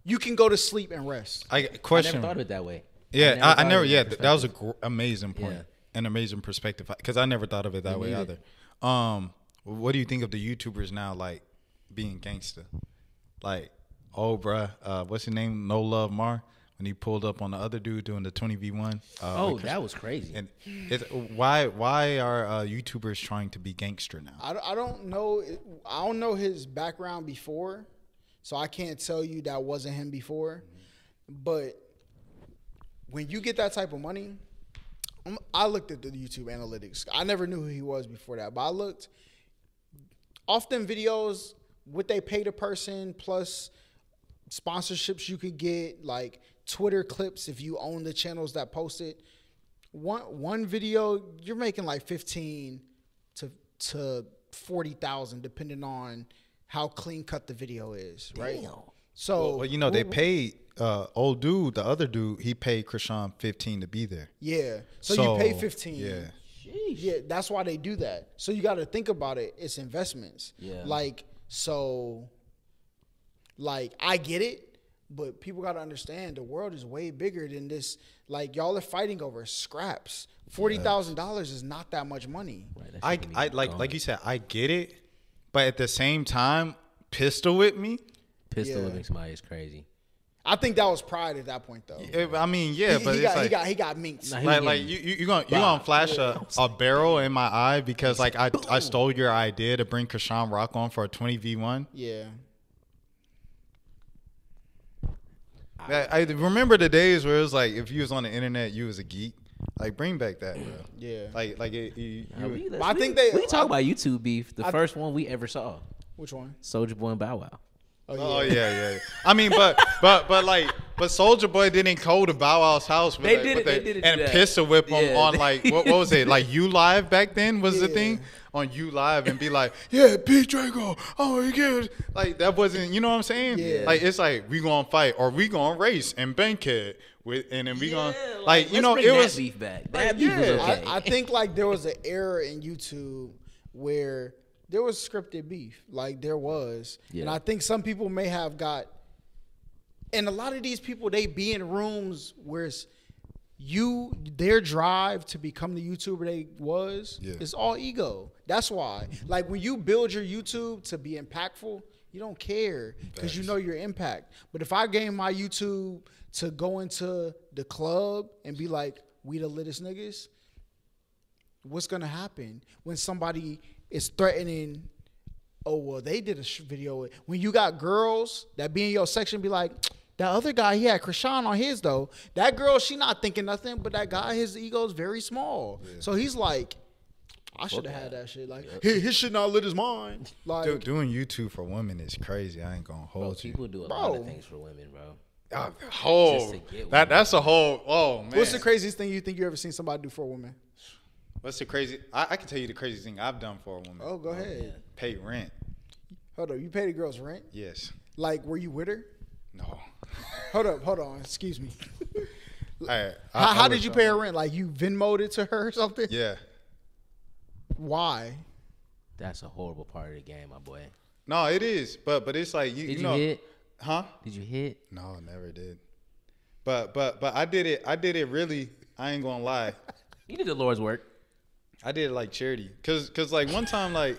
You can go to sleep and rest. I never thought of it that way. Yeah, I never. Yeah, that was a amazing point, an amazing perspective. Because I never thought of it that way either. What do you think of the YouTubers now, like being gangster? Like, bruh, what's his name? No Love Mar, when he pulled up on the other dude doing the 20v1. That was crazy. And why are YouTubers trying to be gangster now? I don't know. I don't know his background before. So I can't tell you that wasn't him before. But when you get that type of money, I looked at the YouTube analytics. I never knew who he was before that. But I looked. Often videos, what they pay the person, plus sponsorships you could get, like Twitter clips if you own the channels that post it. One video, you're making like 15 to 40,000 depending on how clean cut the video is, right? Damn. So, well, you know, they paid old dude, the other dude, he paid Krishan 15 to be there. Yeah. So you pay 15. Yeah. Sheesh. Yeah, that's why they do that. So you got to think about it. It's investments. Yeah. Like, so, like, I get it, but people got to understand the world is way bigger than this. Like, y'all are fighting over scraps. $40,000 is not that much money. Right, I like you said, I get it. But at the same time, pistol with me. Pistol whipping somebody is crazy. I think that was pride at that point, though. I mean, but he got minks. Nah, like you gonna flash a barrel in my eye because like I stole your idea to bring Krishan Rock on for a 20v1. Yeah. I remember the days where it was like if you was on the internet, you was a geek. Like bring back that, bro. Yeah. I think we talk about YouTube beef. The first one we ever saw. Which one? Soulja Boy and Bow Wow. Oh yeah. I mean, but Soulja Boy didn't go to Bow Wow's house. They did it and pistol whip him on like what was it? Like U Live back then was the thing on U Live and be like, P Draco, oh my god, like that wasn't, you know what I'm saying? Yeah. Like it's like we gonna fight or we gonna race and bankhead with, and then we gonna like you know it was beef back. That beef was okay. I think like there was an era in YouTube where there was scripted beef. Like there was. Yeah. And I think some people may have got, and a lot of these people, they be in rooms where it's their drive to become the YouTuber they was, it's all ego. That's why. Like when you build your YouTube to be impactful, you don't care because you know your impact. But if I gain my YouTube to go into the club and be like, we the littest niggas, what's going to happen when somebody is threatening, oh, well, they did a video. When you got girls that be in your section be like, that other guy, he had Krishan on his, though. That girl, she not thinking nothing, but that guy, his ego is very small. Yeah. So he's like, I should have had that shit. Like, his shit not lit as mine. Like, doing YouTube for women is crazy. I ain't gonna hold you. People do a lot of things for women, bro. That's a whole. Oh man. What's the craziest thing you think you ever seen somebody do for a woman? What's the crazy? I can tell you the craziest thing I've done for a woman. Oh, go ahead. Pay rent. Hold up, you paid a girl's rent? Yes. Like, were you with her? No. Hold on. Excuse me. How did you pay her rent? Like, you Venmo'd it to her or something? Yeah. Why? That's a horrible part of the game, my boy. No, it is, but it's like Did you know, hit? Huh? Did you hit? No, never did. But I did it. I did it really. I ain't gonna lie. You did the Lord's work. I did it like charity, cause like one time like,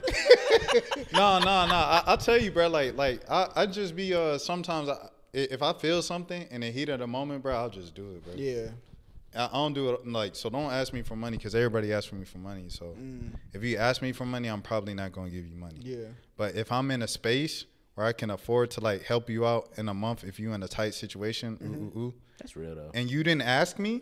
no. I'll tell you, bro. Like I just be sometimes if I feel something in the heat of the moment, bro, I'll just do it, bro. Yeah. I don't do it like, so don't ask me for money because everybody asks for me for money. So if you ask me for money, I'm probably not gonna give you money. Yeah. But if I'm in a space where I can afford to like help you out in a month, if you in a tight situation, That's real though. and you didn't ask me,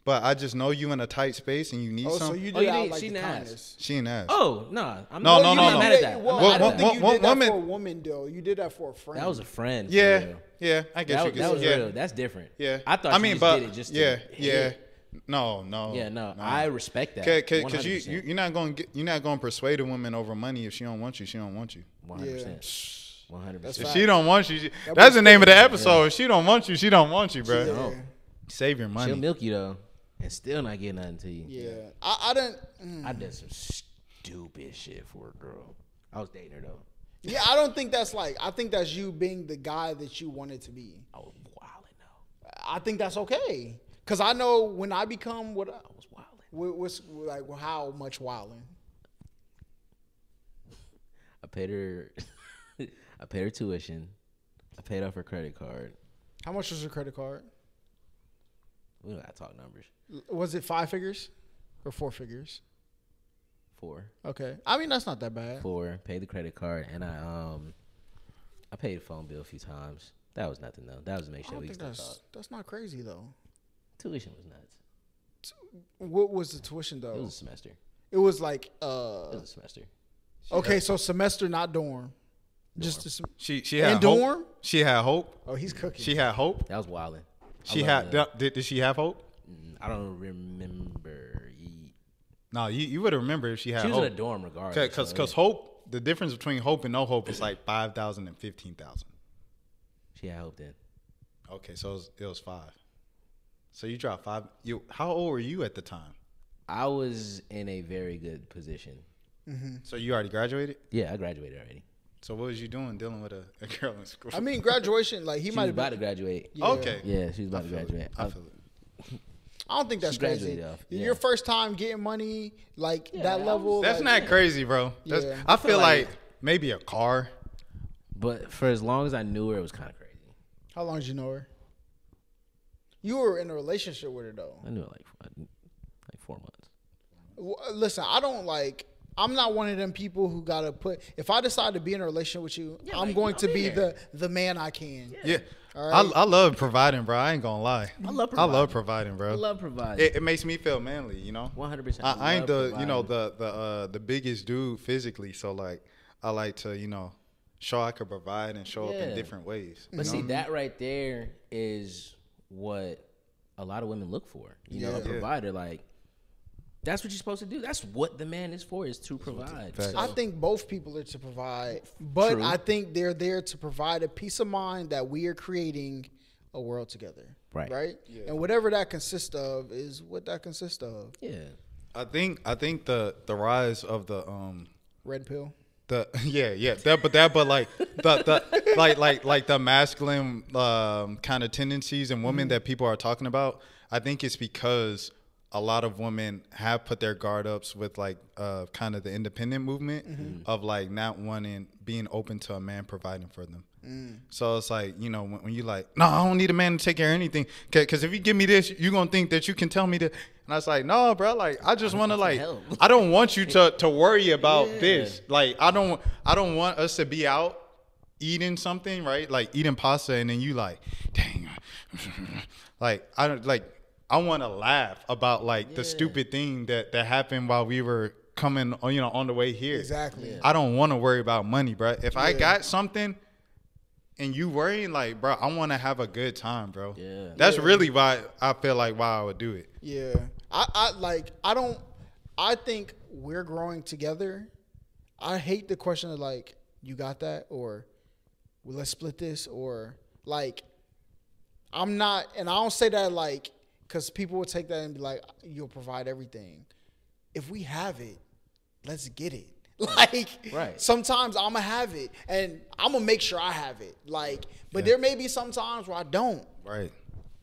but I just know you in a tight space and you need something. So you did out like she the didn't kindness. She didn't ask. Oh no, I'm No, not, no, I'm not no. mad at that. Well, I'm I not don't mad think at you that. did that woman- for a woman, though. You did that for a friend. That was a friend. for Yeah, real. yeah. I guess you That, could. that was yeah. real. That's different. Yeah. I thought you just did it just to hit. No. Yeah, no. I respect that. Because you're not gonna persuade a woman over money if she don't want you. She don't want you. 100%. 100%. That's If Fact. she don't want you, that's the name of the episode. If she don't want you, she don't want you, bro. Yeah. Save your money. She'll milk you though, and still not get nothing to you. Yeah. I didn't. I did some stupid shit for a girl. I was dating her though. Yeah, I don't think that's like. I think that's you being the guy that you wanted to be. I was wilding though. I think that's okay. Cause I know when I become what I was wilding. what's like how much wilding. I paid her. I paid her tuition. I paid off her credit card. How much was your credit card? We don't gotta talk numbers. Was it 5 figures or 4 figures? 4. Okay, I mean that's not that bad. 4. Paid the credit card, and I paid the phone bill a few times. That was nothing though. That was to make I sure don't we think still talk. that's not crazy though. Tuition was nuts. What was the tuition though? It was a semester. It was like It was a semester. okay, so semester, not dorm. Just a She had and hope. dorm. She had hope. Oh, he's cooking. She had hope. That was wilding. She had. Did she have hope? I don't remember. No, you would remember if she had She was hope. in a dorm regardless. Because hope, the difference between hope and no hope is like 5,000 and 15,000. She had hope then. Okay, so it was 5. So you dropped 5. How old were you at the time? I was in a very good position. So you already graduated? Yeah, I graduated already. So what was you doing dealing with a girl in school? I mean, graduation. Like he She might was have about to been. graduate. Yeah. Okay. Yeah, she was about to graduate. I feel it. I don't think that's She crazy. graduated off, yeah. Your first time getting money, like that level. That's like, not crazy, bro. Yeah. I feel like maybe a car. But for as long as I knew her, it was kind of crazy. How long did you know her? You were in a relationship with her though. I knew her like 4 months. Listen, I don't like. I'm not one of them people who gotta put. If I decide to be in a relationship with you, Yeah, I'm like, going to I'm be there. the man I can. Yeah. All right? I love providing, bro. I ain't gonna lie. I love I love providing. providing, bro. I love providing. It makes me feel manly, you know. 100%. I ain't love the biggest dude physically, so like I like to show I can provide and show up in Yeah. different ways. But see, that right there is what a lot of women look for. You know, a Yeah. provider. Like, that's what you're supposed to do. That's what the man is for, is to provide. Facts. So, I think both people are to provide, but True. I think they're there to provide a peace of mind that we are creating a world together. Right. Right. And whatever that consists of is what that consists of. yeah. I think the rise of the Red pill. but like like the masculine kind of tendencies in women that people are talking about. I think it's because a lot of women have put their guard ups with like kind of the independent movement of like not being open to a man providing for them. So it's like, you know, when you like, no, I don't need a man to take care of anything, because if you give me this, you're gonna think that you can tell me that. And I was like, no, bro, like I just want to like, I don't want you to worry about this. Like I don't want us to be out eating something, right? Like eating pasta, and then you like, dang, like I want to laugh about like the stupid thing that happened while we were coming, you know, on the way here. Exactly. I don't want to worry about money, bro. If I got something and you worrying, like, bro, I want to have a good time, bro. Yeah. That's really why I feel like why I would do it. Yeah. I think we're growing together. I hate the question of like, you got that? Or well, let's split this? Or like, I'm not, and I don't say that like, because people will take that and be like, you'll provide everything. If we have it, let's get it. Like, sometimes I'm going to have it, and I'm going to make sure I have it. Like, but there may be some times where I don't. Right.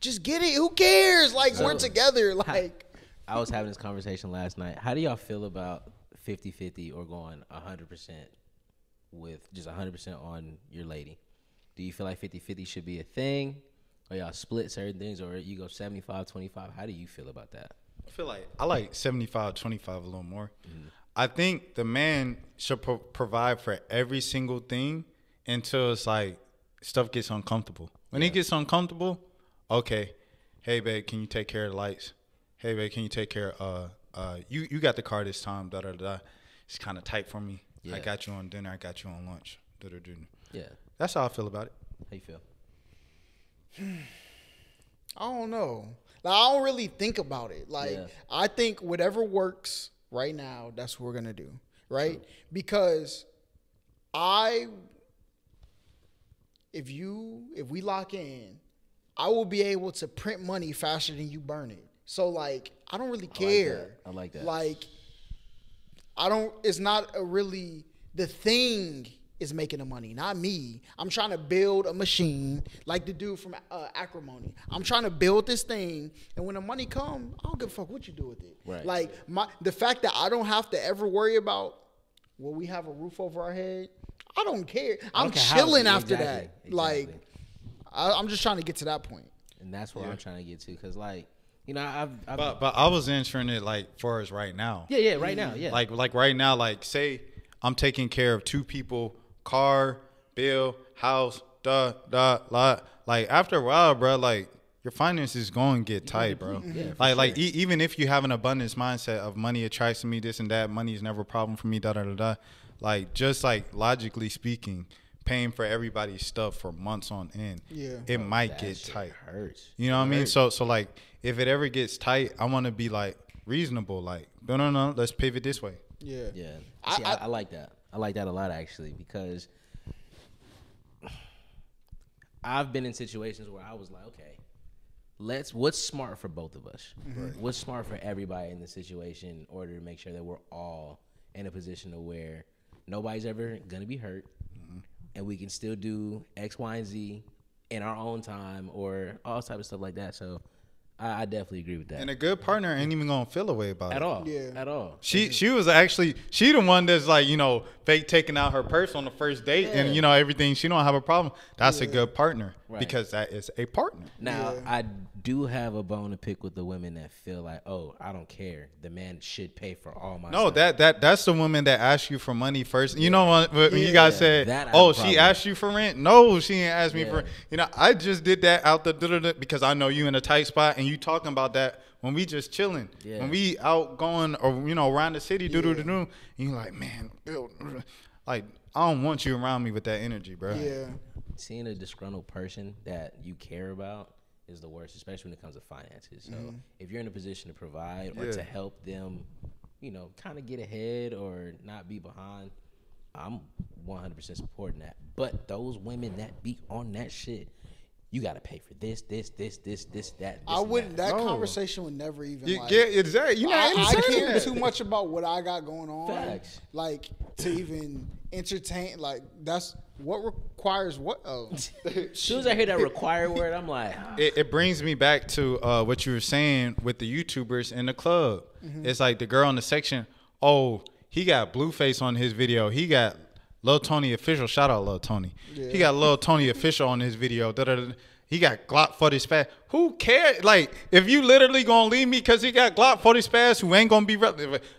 Just get it. Who cares? Like, we're together. Like, I was having this conversation last night. How do y'all feel about 50-50 or going 100% with just 100% on your lady? Do you feel like 50-50 should be a thing? Or y'all split certain things, or you go 75-25? How do you feel about that? I feel like I like 75-25 a little more. I think the man should provide for every single thing until it's like stuff gets uncomfortable. When it gets uncomfortable, okay, hey babe, can you take care of the lights? Hey babe, can you take care of you got the car this time, da da da. It's kind of tight for me. I got you on dinner, I got you on lunch. Da da da. Yeah. That's how I feel about it. How you feel? I don't know. Like, I don't really think about it. Like, I think whatever works right now, that's what we're going to do. Right? True. Because if we lock in, I will be able to print money faster than you burn it. So like, I don't really care. I like that. Like, it's not really the thing is making the money, not me. I'm trying to build a machine like the dude from Acrimony. I'm trying to build this thing, and when the money come, I don't give a fuck what you do with it. Right. Like the fact that I don't have to ever worry about will we have a roof over our head. I don't care. I'm chilling after that. Exactly. Like I'm just trying to get to that point. And that's where I'm trying to get to, because like, you know, I've but I was answering it like for us right now. Yeah, right now, yeah. Like right now, like say I'm taking care of two people. Car, bill, house, lot. Like after a while, bro, like your finances going to get tight, bro. Yeah, like even if you have an abundance mindset of money attracts me, this and that, money is never a problem for me, da da da da. Like just like logically speaking, paying for everybody's stuff for months on end, it might get tight. Hurts. You know what I mean? So like if it ever gets tight, I want to be like reasonable. Like no, let's pivot this way. Yeah. See, I like that. I like that a lot, actually, because I've been in situations where I was like, okay, what's smart for both of us? Right. What's smart for everybody in the situation in order to make sure that we're all in a position to where nobody's ever going to be hurt, and we can still do X, Y, and Z in our own time or all type of stuff like that. So I definitely agree with that. And a good partner ain't even gonna feel a way about it. At all. She was actually the one that's like, you know, fake taking out her purse on the first date and, you know, everything. She don't have a problem. That's a good partner because that is a partner. Now, I do have a bone to pick with the women that feel like, oh, I don't care. The man should pay for all my stuff. That's the woman that asked you for money first. You know when you guys said, she asked you for rent? No, she didn't ask me for rent. You know, I just did that out the because I know you in a tight spot and you talking about that when we just chilling. Yeah. When we out going or, you know, around the city, and you like, man, Bill, like, I don't want you around me with that energy, bro. Yeah. Seeing a disgruntled person that you care about is the worst, especially when it comes to finances. So if you're in a position to provide or to help them, you know, kind of get ahead or not be behind, I'm 100% supporting that. But those women that be on that shit, you got to pay for this, that. I wouldn't. That No. conversation would never even. You like, get exactly. You're not I entertaining care that. too much about what I got going on. Facts. Like to even entertain. Like that's what requires what. Oh, As soon as I hear that required word, I'm like, It brings me back to what you were saying with the YouTubers in the club. It's like the girl in the section. Oh, he got Blueface on his video. He got Lil Tony official. Shout out Lil Tony. Yeah. He got Lil Tony official on his video. Da-da-da. He got Glock 40 spaz. Who cares? Like, if you literally gonna leave me because he got Glock 40 spaz, who ain't gonna be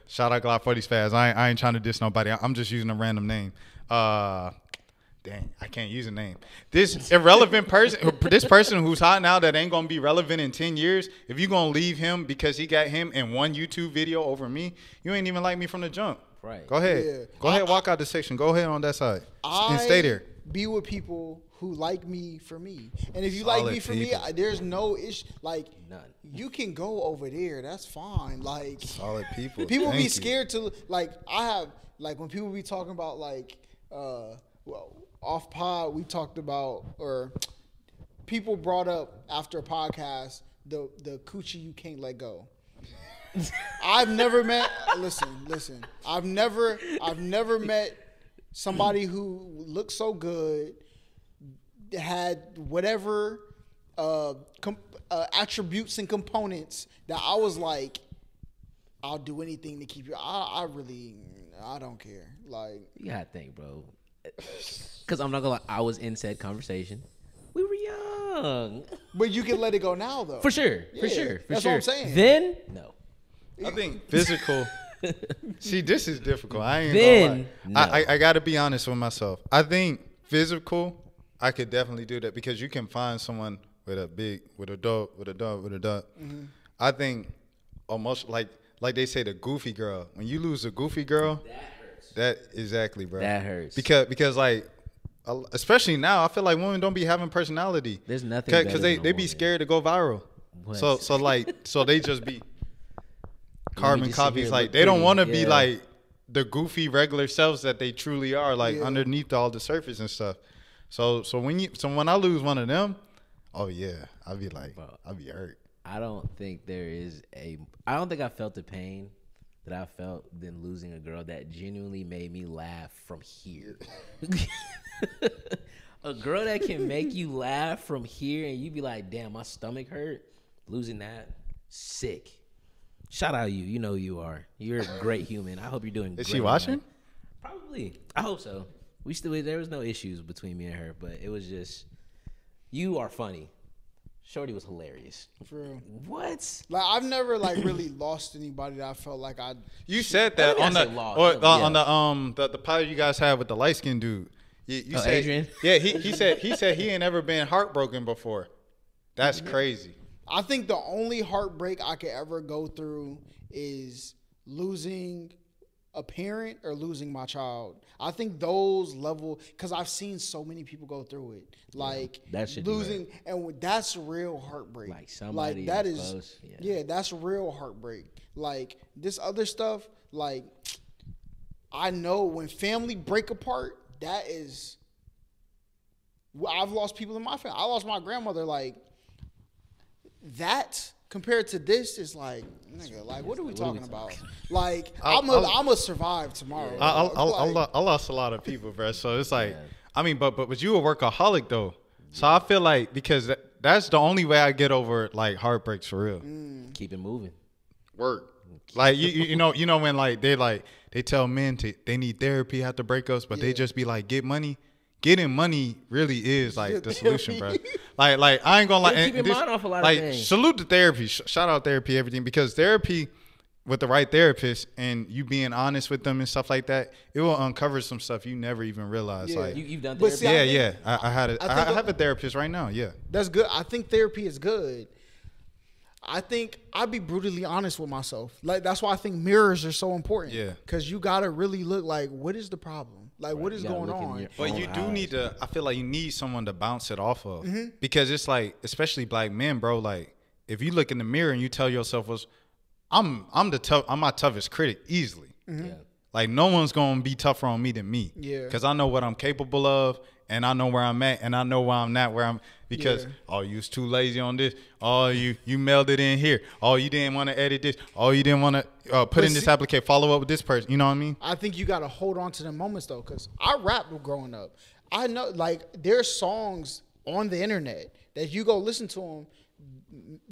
shout out Glock 40 spaz. I ain't trying to diss nobody. I'm just using a random name. Dang, I can't use a name. This irrelevant person, this person who's hot now that ain't gonna be relevant in 10 years, if you gonna leave him because he got him in one YouTube video over me, you ain't even like me from the jump. Right. Go ahead. Yeah. Go ahead, walk out the section. Go ahead on that side. And stay there. Be with people who like me for me. And if you like Solid me for people. me, there's no issue. Like, None. you can go over there. That's fine. Like, Solid people. people Thank be you. scared to, like, I have, like, when people be talking about, like, well, off pod, we talked about, or people brought up after a podcast, the coochie you can't let go. I've never met. Listen. I've never met somebody who looked so good, had whatever attributes and components that I was like, I'll do anything to keep you. I don't care. Like, you gotta think, bro. Because I'm not gonna lie, I was in said conversation. We were young. but you can let it go now, though. For sure. Yeah, that's what I'm saying. Then, no. I think physical. See, this is difficult. I ain't Then, gonna lie. I got to be honest with myself. I think physical, I could definitely do that because you can find someone with a dog. Mm-hmm. I think almost like they say the goofy girl. When you lose a goofy girl, That hurts. that exactly, bro. That hurts. Because like, especially now, I feel like women don't be having personality. There's nothing better because than they a be woman. scared to go viral. What? So they just be carbon just sit copies. here Like look they don't pretty. want to be Yeah. like the goofy regular selves that they truly are, like Yeah. underneath all the surface and stuff. So when I lose one of them, oh yeah, I'll be like, Bro. I'll be hurt. I don't think I don't think I felt the pain that I felt than losing a girl that genuinely made me laugh from here. A girl that can make you laugh from here and you be like, damn, my stomach hurt. Losing that, sick. Shout out you. You know who you are. You're a great human. I hope you're doing great. Is she in watching? life. Probably. I hope so. There was no issues between me and her, but it was just, you are funny. Shorty was hilarious. For real. What? Like, I've never like really lost anybody that I felt like I. You said that I on say the lost. or, Yeah. on the pilot you guys had with the light skinned dude. You said, Adrian? Yeah, he said he ain't ever been heartbroken before. That's crazy. I think the only heartbreak I could ever go through is losing a parent or losing my child. I think those level, because I've seen so many people go through it. Like that shit do losing, and that's real heartbreak. Like somebody like that is is, close, yeah, that's real heartbreak. Like this other stuff, like I know when family break apart, that is. I've lost people in my family. I lost my grandmother. Like that compared to this is like, nigga, like what are we talking about? Like I'm a survive tomorrow. I lost a lot of people, bro. So it's like, I mean, but you a workaholic though. So I feel like because that's the only way I get over like heartbreaks for real. Keep it moving. Work. Like you know when like they tell men they need therapy after breakups, but they just be like, get money. Getting money really is like the solution, bro. Like I ain't gonna lie. Keep your mind off a lot of like things. salute to therapy. Shout out therapy, everything, because therapy with the right therapist and you being honest with them and stuff like that, it will uncover some stuff you never even realized. Yeah. Like You've done But therapy? see, yeah. I have a therapist right now. Yeah. That's good. I think therapy is good. I think I'd be brutally honest with myself. Like that's why I think mirrors are so important. Yeah. Because you gotta really look like, what is the problem? Like what You is gotta going look in on? your But own you do eyes. need to. I feel like you need someone to bounce it off of Mm-hmm. because it's like, especially black men, bro. Like if you look in the mirror and you tell yourself, I'm my toughest critic easily. Mm-hmm. Yeah. Like no one's gonna be tougher on me than me. Yeah. Because I know what I'm capable of, and I know where I'm at, and I know where I'm not. because you was too lazy on this. Oh, you mailed it in here. Oh, you didn't want to edit this. Oh, you didn't want to put in this application. Follow up with this person. You know what I mean? I think you got to hold on to the moments though, because I rapped growing up. I know, like, there's songs on the internet that you go listen to them.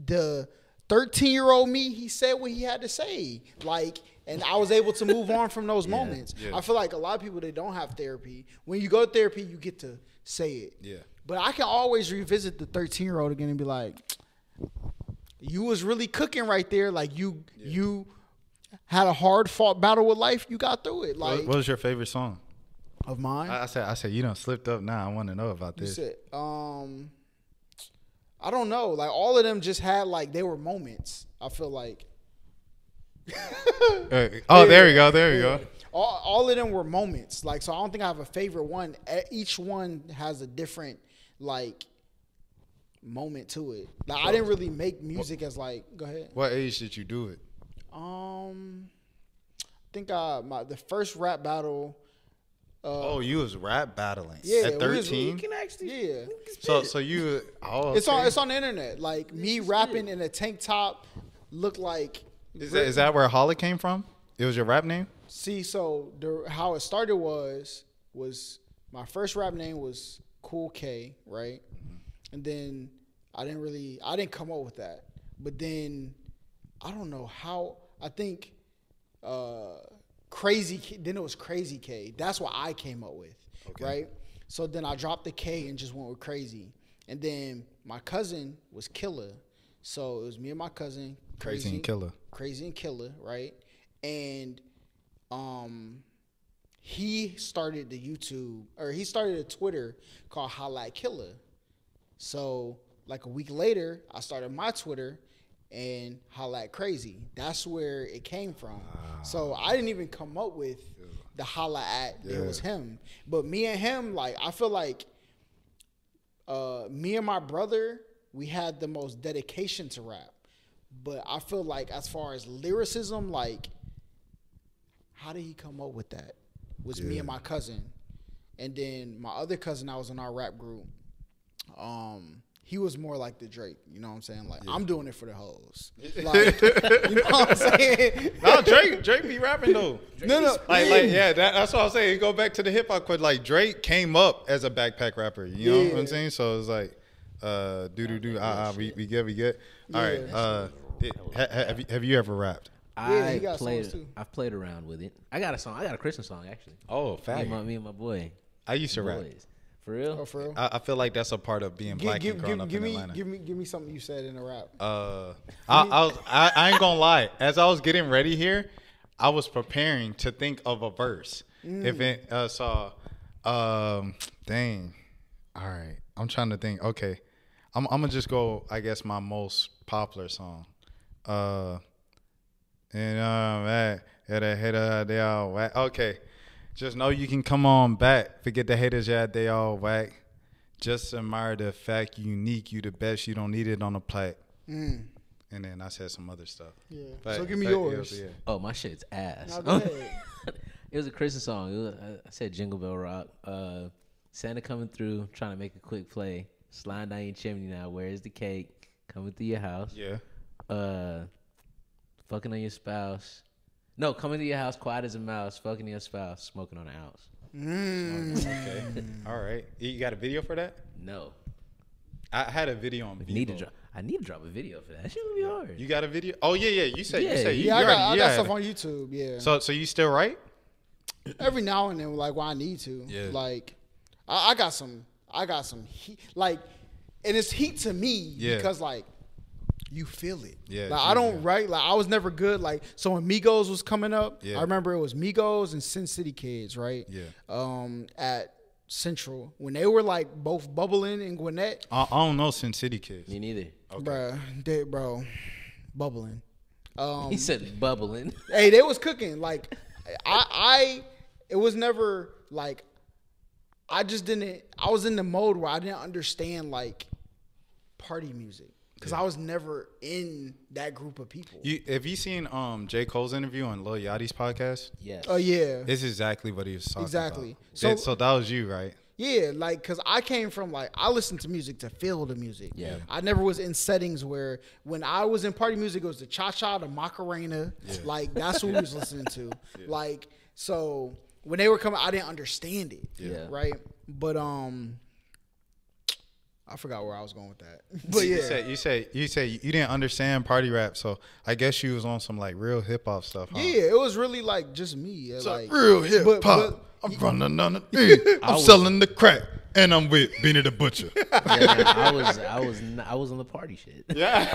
The 13-year-old me, he said what he had to say, like, and I was able to move on from those moments. I feel like a lot of people, they don't have therapy. When you go to therapy, you get to say it. Yeah. But I can always revisit the 13-year-old again and be like, you was really cooking right there. Like, you had a hard fought battle with life. You got through it. Like, what was your favorite song? Of mine? I said, you done slipped up now. I want to know about this. You said, I don't know. Like, all of them just had, like, they were moments. I feel like. There we go. All of them were moments. Like, so I don't think I have a favorite one. Each one has a different, like, moment to it. Like, I didn't really make music as, like, go ahead. What age did you do it? I think the first rap battle. You was rap battling at 13? You can actually, So you, okay. It's on the internet. Like, me rapping in a tank top looked like. Is that where Holla came from? It was your rap name? See, so how it started was my first rap name was Cool K, right? And then I didn't come up with that. But then I don't know how, I think then it was Crazy K. That's what I came up with, right? So then I dropped the K and just went with Crazy. And then my cousin was Killer. So it was me and my cousin, Crazy and Killer, right? And he started a Twitter called Holla at Killer. So like a week later, I started my Twitter and Holla at Crazy. That's where it came from. So I didn't even come up with the Holla at. It was him. But me and him, like, I feel like me and my brother, we had the most dedication to rap. But I feel like as far as lyricism, like, how did he come up with that? Was me and my cousin. And then my other cousin, I was in our rap group. He was more like the Drake, you know what I'm saying? Like, I'm doing it for the hoes. Like, you know what I'm saying? No, Drake be rapping though. No. That's what I'm saying. Go back to the hip hop, like, Drake came up as a backpack rapper. You know what I'm saying? So it's like, we good. All right. Have you ever rapped? I've played around with it. I got a song. I got a Christian song actually. Oh, fat. Me and my boy. I used to rap. For real? Oh, for real? I feel like that's a part of being black and growing up in Atlanta. Give me something you said in a rap. I ain't gonna lie. As I was getting ready here, I was preparing to think of a verse. If it dang. All right. I'm trying to think. Okay. I'm gonna just go, I guess, my most popular song. They all whack. Okay. Just know you can come on back. Forget the haters, they all whack. Just admire the fact you unique, you the best, you don't need it on a plaque. And then I said some other stuff. Yeah. So give me yours. Oh, my shit's ass. No, go ahead. It was a Christian song. I said Jingle Bell Rock. Santa coming through, trying to make a quick play. Sliding down your chimney now. Where's the cake? Coming through your house. Yeah. Fucking on your spouse. No, coming to your house quiet as a mouse, fucking your spouse, smoking on the house. Okay. All right. You got a video for that? No. I had a video on Vivo. I need to drop a video for that. That shit would be hard. You got a video? Oh, yeah. You said. I got stuff on YouTube, yeah. So you still write? Every now and then, like, when I need to. Yeah. Like, I got some heat. Like, and it's heat to me because, like, you feel it. Yeah. Like, I don't write. Like, I was never good. Like, so when Migos was coming up, I remember it was Migos and Sin City Kids, right? Yeah. At Central, when they were, like, both bubbling in Gwinnett. I don't know Sin City Kids. Me neither. Okay. Bro, bubbling. He said bubbling. Hey, they was cooking. Like, it was never, like, I was in the mode where I didn't understand, like, party music. Because I was never in that group of people. Have you seen J. Cole's interview on Lil Yachty's podcast? Yes. Oh, yeah. It's exactly what he was talking about. Exactly. So that was you, right? Yeah, like, cause I came from like I listened to music to feel the music. Yeah. I never was in settings where when I was in party music, it was the cha cha, the Macarena. Like that's what we was listening to. Like so when they were coming, I didn't understand it. Yeah. Right. But I forgot where I was going with that. But yeah, You say you didn't understand party rap, so I guess you was on some like real hip hop stuff. Huh? yeah, it was really like just me. Like real hip but- hop. I'm running on the I'm selling the crack, and I'm with Beanie the Butcher. I was on the party shit. Yeah.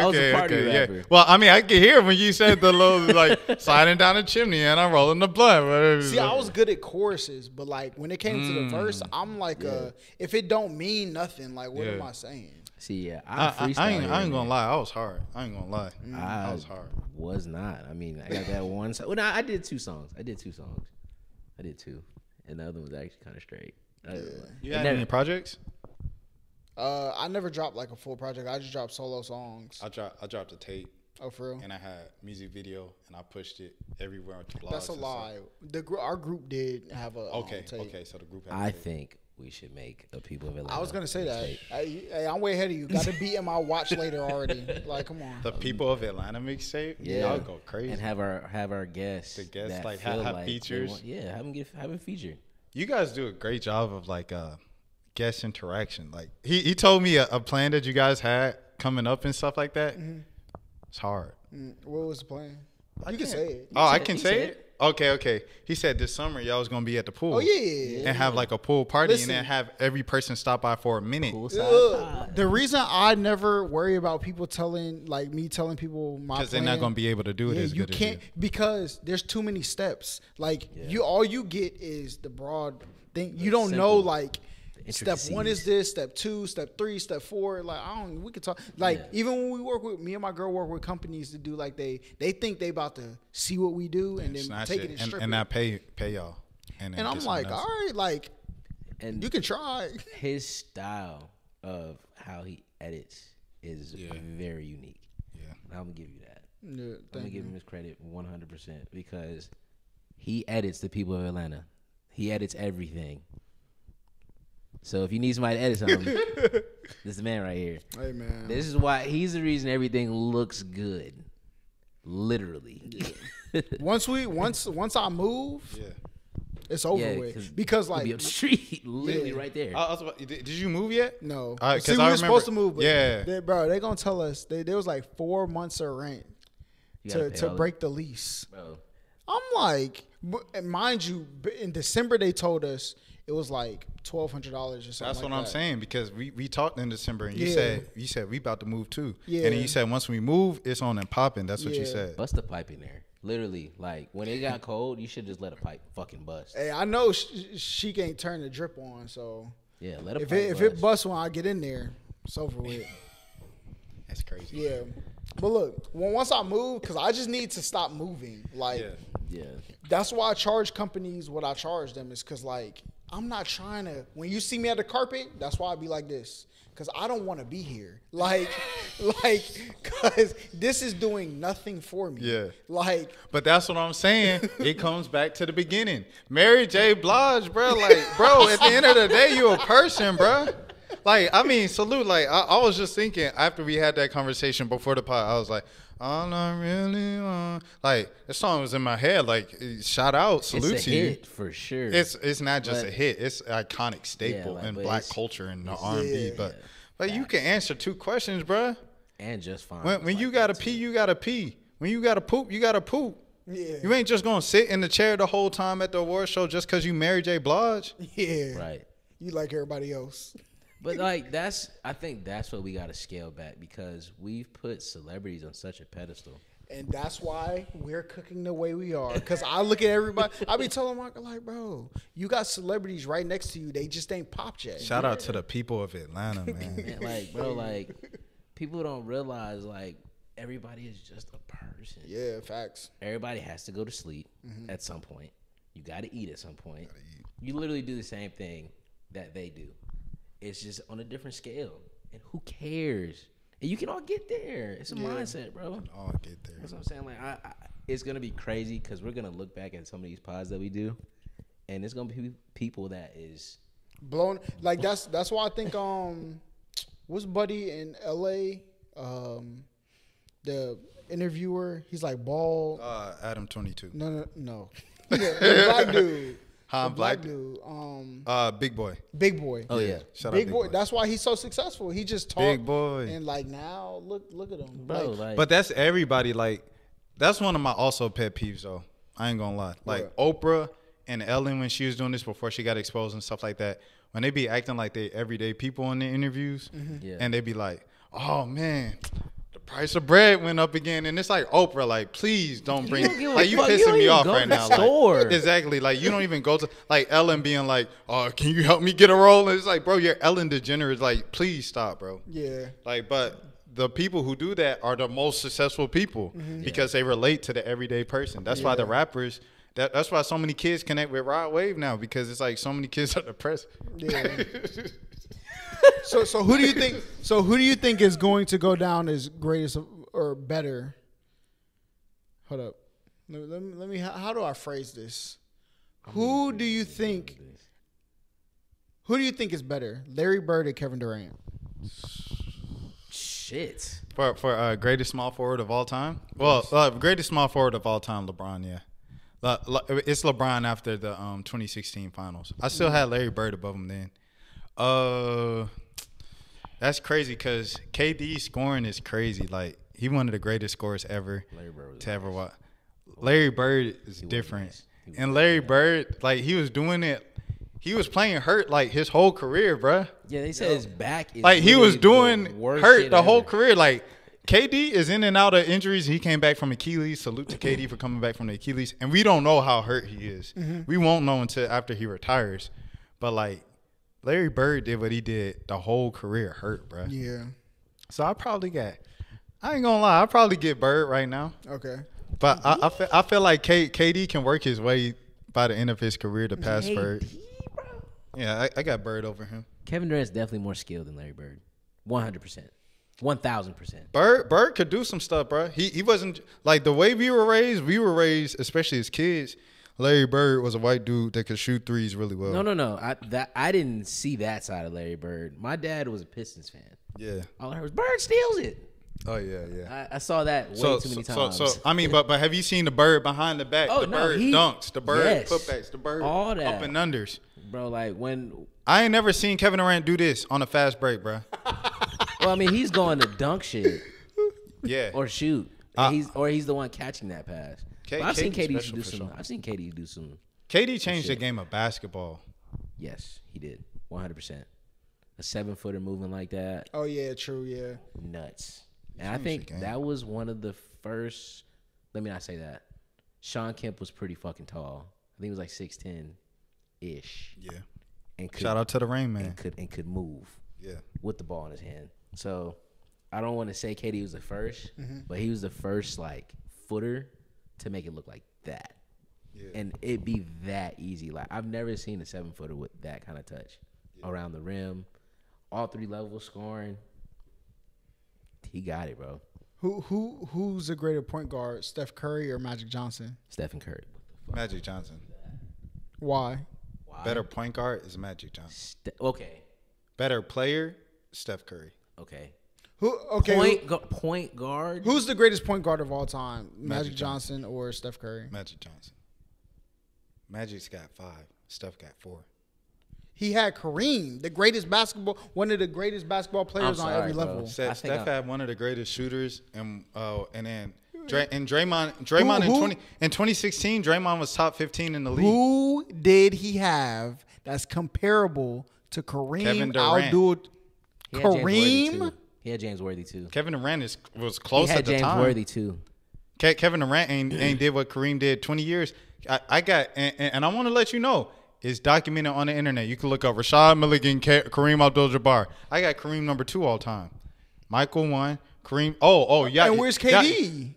I was a party Yeah. rapper. Well, I mean, I could hear when you said the little like sliding down the chimney, and I'm rolling the blunt. See, I was good at choruses, but like when it came to the verse, I'm like, if it don't mean nothing, like what am I saying? See, yeah, I ain't gonna lie. I was hard. I ain't gonna lie. I was hard. Was not. I mean, I got that one song. Well, no, I did two songs. I did two, and the other one was actually kind of straight. You had any projects? I never dropped like a full project. I just dropped solo songs. I dropped a tape. Oh, for real? And I had music video, and I pushed it everywhere to blogs. That's a lie. Our group did have a tape. Okay, so the group had I a tape. think we should make a People of Atlanta. I was gonna say that. mixtape. Hey, I'm way ahead of you. Got to beat in my watch later already. Like, come on. The People of Atlanta mixtape? Yeah, Y'all go crazy. and have our guests. The guests, that like, feel have they features. have them have a feature. You guys do a great job of like guest interaction. Like he told me a plan that you guys had coming up and stuff like that. Mm-hmm. It's hard. What was the plan? You can say it. Oh, I can say it? Okay. He said this summer y'all was gonna be at the pool. Oh yeah. And have like a pool party Listen. and then have every person stop by for a minute. Cool side pod. The reason I never worry about people telling people my Because they're not gonna be able to do it as you good can't as you. because there's too many steps. Like all you get is the broad thing. You don't simple. know like step 1 is intricacies. this, step 2, step 3, step 4. Like we could talk. Like even when we work with me and my girl work with companies to do like they think they about to see what we do and then Snatch take it and strip and it. not pay y'all. And then And get I'm like, something all else. right, like And you can try. his style of how he edits is very unique. Yeah. I'm gonna give you that. Yeah, I'm gonna thank give you. him his credit 100% because he edits the People of Atlanta. He edits everything. So if you need somebody to edit something, this is the man right here. Hey man. This is why he's the reason everything looks good. Literally. Once I move, Yeah. it's over Yeah, with. Because He'll like be up the street, literally Yeah. right there. I was about, did you move yet? no, All right, see, 'cause we I were supposed to remember- move, but yeah. they gonna tell us there was like 4 months of rent You gotta pay to all break the lease. Bro. I'm like, and mind you, in December they told us it was like $1,200 or something. That's like what I'm that. saying because we talked in December and Yeah. you said we about to move too. Yeah. And then you said once we move, it's on and popping. That's what you Yeah. said. Bust the pipe in there. Literally, like when it got cold, you should just let a pipe fucking bust. Hey, I know she can't turn the drip on, so Yeah, let a if pipe it bust. if it busts when I get in there, it's over with. That's crazy. Yeah, but look, once I move, because I just need to stop moving. Like Yeah. Yeah. that's why I charge companies what I charge them is because like I'm not trying to. When you see me at the carpet, that's why I be like this. Cause I don't want to be here, like, cause this is doing nothing for me. Yeah. Like, But that's what I'm saying. It comes back to the beginning. Mary J. Blige, bro. Like, bro, at the end of the day, you a person, bro. Like, I mean, salute. Like, I was just thinking after we had that conversation before the pod, I was like, all I really want. Like, the song was in my head. Like, shout out, salute It's a to hit you. for sure. It's not just But- a hit. It's an iconic staple like, in but black it's- culture and the it's- R&B. Yeah. But you can answer 2 questions, bro. and just fine. When you gotta pee, you gotta pee. When you gotta poop, you gotta poop. yeah, You ain't just gonna sit in the chair the whole time at the award show just cause you Mary J. Blige. yeah, Right. You like everybody else. But like I think that's what we gotta scale back because we've put celebrities on such a pedestal. And that's why we're cooking the way we are. Because I look at everybody, I be telling Mark, like, bro, you got celebrities right next to you. They just ain't popped yet. Shout out to the people of Atlanta, man. And like, bro, like people don't realize like everybody is just a person. Yeah, facts. Everybody has to go to sleep at some point. You gotta eat at some point. You literally do the same thing that they do. It's just on a different scale. And who cares? And you can all get there. It's a mindset, bro. Oh, get there. That's what I'm saying. Like, I it's gonna be crazy because we're gonna look back at some of these pods that we do, and it's gonna be people that is blown. Like that's why I think what's Buddy in L.A. The interviewer, he's like bald. Adam 22. No. The black dude. Huh, The black dude. Big Boy. Big Boy. Oh yeah, Shout out Big Boy. That's why he's so successful. He just talked. Big Boy. And like now, look at him, bro. Like, Like, But that's everybody. Like, that's one of my also pet peeves, though. I ain't gonna lie. Like, Oprah and Ellen, when she was doing this before she got exposed and stuff like that, when they be acting like they everyday people in their interviews, Yeah. and they be like, oh, man, the price of bread went up again. And it's like, Oprah, like, please don't bring, don't give a like, you fuck. You pissing don't me even off go right to the now. store. Like, exactly. Like, you don't even go to, like, Ellen being like, oh, can you help me get a roll? And it's like, bro, you're Ellen DeGeneres. Like, please stop, bro. yeah. Like, but the people who do that are the most successful people because they relate to the everyday person. That's why the rappers, that's why so many kids connect with Rod Wave now, because it's like so many kids are depressed. Yeah. So who do you think? So who do you think is going to go down as greatest or better? Hold up. Let me. How do I phrase this? Who do you think? Who do you think is better, Larry Bird or Kevin Durant? shit. For greatest small forward of all time? Well, greatest small forward of all time, LeBron, yeah. It's LeBron after the 2016 finals. I still had Larry Bird above him then. That's crazy because KD scoring is crazy. Like, he one of the greatest scorers ever to ever watch. Larry Bird is different. And Larry Bird, like, he was doing it. He was playing hurt, like, his whole career, bruh. Yeah, they said his back is like, he was doing the hurt the whole ever. career. Like, KD is in and out of injuries. He came back from Achilles. Salute to KD for coming back from the Achilles. And we don't know how hurt he is. Mm-hmm. We won't know until after he retires. But, like, Larry Bird did what he did the whole career hurt, bruh. Yeah. So I ain't gonna lie, I probably get Bird right now. Okay. But I feel like KD can work his way by the end of his career to pass Bird. Bro. Yeah, I got Bird over him. Kevin Durant's definitely more skilled than Larry Bird. 100%. 1,000%. Bird could do some stuff, bro. He wasn't like the way we were raised, especially as kids. Larry Bird was a white dude that could shoot threes really well. No. I didn't see that side of Larry Bird. My dad was a Pistons fan. Yeah. All I heard was Bird steals it. Oh yeah. I saw that way too many times. So I mean, but have you seen the Bird behind the back? Oh, the no, Bird dunks, the Bird putbacks, the Bird all that. up and unders. Bro, like when I ain't never seen Kevin Durant do this on a fast break, bro. well, I mean, he's going to dunk shit. Yeah. Or shoot. He's the one catching that pass. But I've seen KD do some. I've seen KD do some. KD changed the game of basketball. Yes, he did. 100%. A 7-footer moving like that. Oh yeah, true. Yeah. Nuts. And I think that was one of the first. Let me not say that. Sean Kemp was pretty fucking tall. I think he was like 6'10" ish. Yeah. And could, Shout out to the Rain Man. And could move. Yeah. With the ball in his hand. So I don't want to say KD was the first, but he was the first like footer to make it look like that. Yeah. And it'd be that easy. Like, I've never seen a 7-footer with that kind of touch around the rim, all 3 levels scoring. He got it, bro. Who's a greater point guard, Steph Curry or Magic Johnson? Stephen Curry. Magic Johnson. Why? Better point guard is Magic Johnson. Okay. Better player, Steph Curry. Okay. Point guard. Who's the greatest point guard of all time? Magic Johnson or Steph Curry? Magic Johnson. Magic's got 5. Steph got 4. He had Kareem, one of the greatest basketball players on every level. Steph had one of the greatest shooters, and then Draymond in 2016, Draymond was top 15 in the league. Who did he have that's comparable to Kareem? Kevin Durant. Kareem. He had James Worthy too. Kevin Durant was close at the James time. Worthy too. Kevin Durant ain't did what Kareem did 20 years. I got and I want to let you know. It's documented on the internet. You can look up Rashad Milligan, Kareem Abdul-Jabbar. I got Kareem number 2 all time. Michael 1, Kareem. Oh, yeah. And where's KD?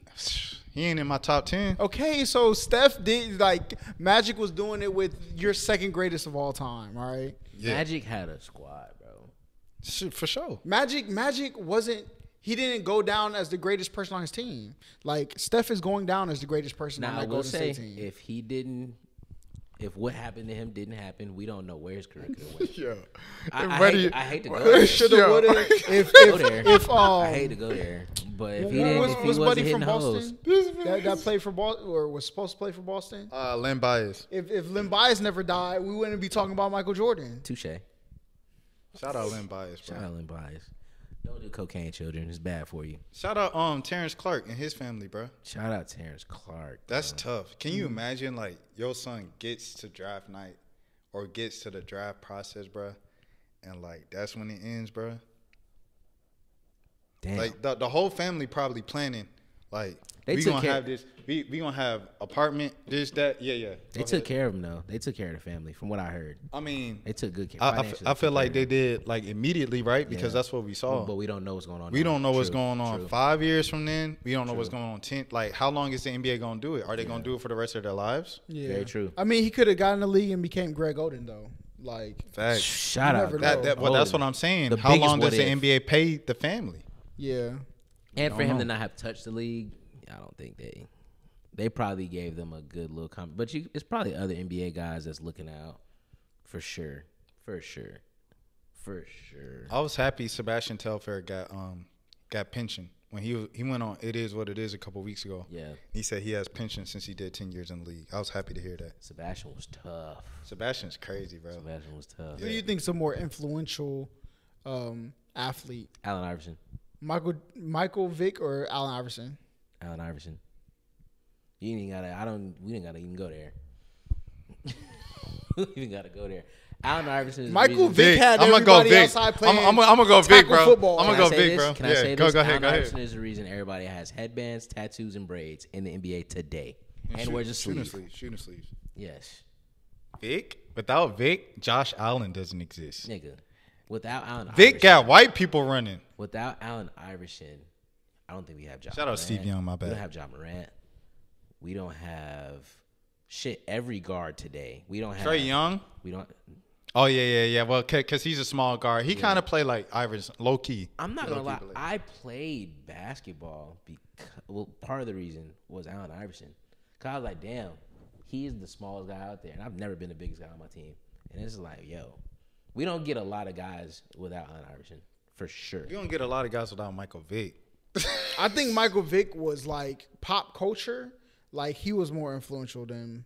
He ain't in my top 10. Okay, so Steph did Magic was doing it with your second greatest of all time. All right. Yeah. Magic had a squad, bro. For sure. Magic wasn't. He didn't go down as the greatest person on his team. Like Steph is going down as the greatest person on that Golden State team. If he didn't If what happened to him didn't happen, we don't know where his career could have went. Yeah. I hate to go there. Shoulda, woulda. If Go there. if I hate to go there, but if he didn't, if he was wasn't Buddy hitting from hoes, Boston that played for Boston or was supposed to play for Boston? Len Bias. If Len Bias never died, we wouldn't be talking about Michael Jordan. touche. Shout out Len Bias, bro. Shout out Lynn Bias. Don't do cocaine, children. It's bad for you. Shout out Terrence Clark and his family, bro. Shout out Terrence Clark. That's tough. Can you imagine like your son gets to draft night or gets to the draft process, bro, and like that's when it ends, bro? Damn. Like the whole family probably planning. Like They we took gonna care- have this. We gonna have apartment. This that. Yeah. They took care of him though. They took care of the family, from what I heard. I mean, They took good care. I financially, feel took like care they of him. did like immediately, right? Because Yeah. that's what we saw. But we don't know what's going on. We don't know what's True, going on true. 5 years from then. We don't know what's True. going on 10. Like, how long is the NBA gonna do it? Are they gonna do it for the rest of their lives? Yeah, Very true. I mean, he could have gotten in the league and became Greg Oden though. Like, Facts. Shout You out. never That, know. well, that's what I'm saying. The How biggest long does what the if. NBA pay the family? yeah, And for don't him know. to not have touched the league, I don't think they probably gave them a good little comment. But it's probably other NBA guys that's looking out for sure. I was happy Sebastian Telfair got pension when he went on It Is What It Is a couple weeks ago. Yeah, He said he has pension since he did 10 years in the league. I was happy to hear that. Sebastian was tough. Sebastian's crazy, bro. Sebastian was tough. Who do you think's a more influential athlete? Allen Iverson. Michael Vick or Allen Iverson? Allen Iverson. You ain't gotta. We didn't gotta even go there. We even gotta go there. Allen Iverson is the Michael reason- Vick had I'm gonna go everybody Vic. outside playing. I'm gonna go Vic, tackle bro. football. I'm Can gonna I go say Vic, this? bro. Can I Yeah, say go this? ahead, Allen go ahead. Iverson is the reason everybody has headbands, tattoos, and braids in the NBA today, and wears a Shooting sleeve. sleeves. Shooting sleeves. Yes, Vic? Without Vic, Josh Allen doesn't exist. nigga. Without Allen Vic Iverson, got white people running. without Allen Iverson, I don't think we have John. Shout out Morant. Steve Young, my We bad. don't have John Morant. We don't have every guard today. We don't have Trey Young? We don't. Oh, yeah. Well, because he's a small guard. He kind of played like Iverson, low key. I'm not gonna lie. Low-key, I played basketball because part of the reason was Allen Iverson. Cause I was like, damn, he is the smallest guy out there, and I've never been the biggest guy on my team. And it's like, yo, we don't get a lot of guys without Allen Iverson for sure. You don't get a lot of guys without Michael Vick. I think Michael Vick was like pop culture. Like he was more influential than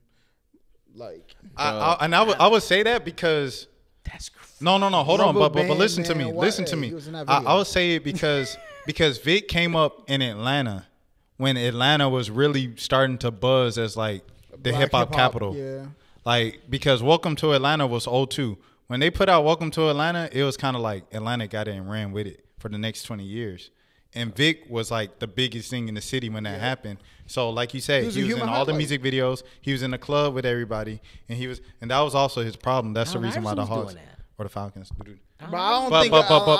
like. I would say that because That's no. Hold on, Rubber but band, listen to me. man, Listen what? to me. He was in that I video. would say it because Vic came up in Atlanta when Atlanta was really starting to buzz as like the Black hip hop hip-hop, capital. yeah. Like because Welcome to Atlanta was 02. When they put out Welcome to Atlanta, it was kind of like Atlanta got it and ran with it for the next 20 years. And Vic was like the biggest thing in the city when that happened. So like you said, He was a he was in human all the highlight. music videos. He was in the club with everybody, and that was also his problem. That's Allen the reason why the Iverson was Hawks doing that. or the Falcons. But I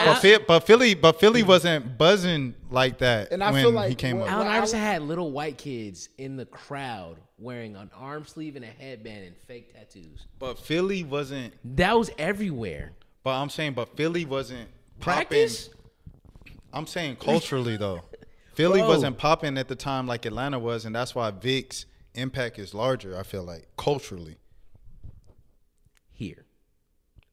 don't think. But Philly wasn't buzzing like that And I when feel like he came when- up. Allen Well, Iverson had little white kids in the crowd wearing an arm sleeve and a headband and fake tattoos. But Philly wasn't. That was everywhere. But I'm saying, Philly wasn't Practice? popping. I'm saying culturally though, Philly Bro. wasn't popping at the time like Atlanta was, and that's why Vic's impact is larger. I feel like culturally, Here.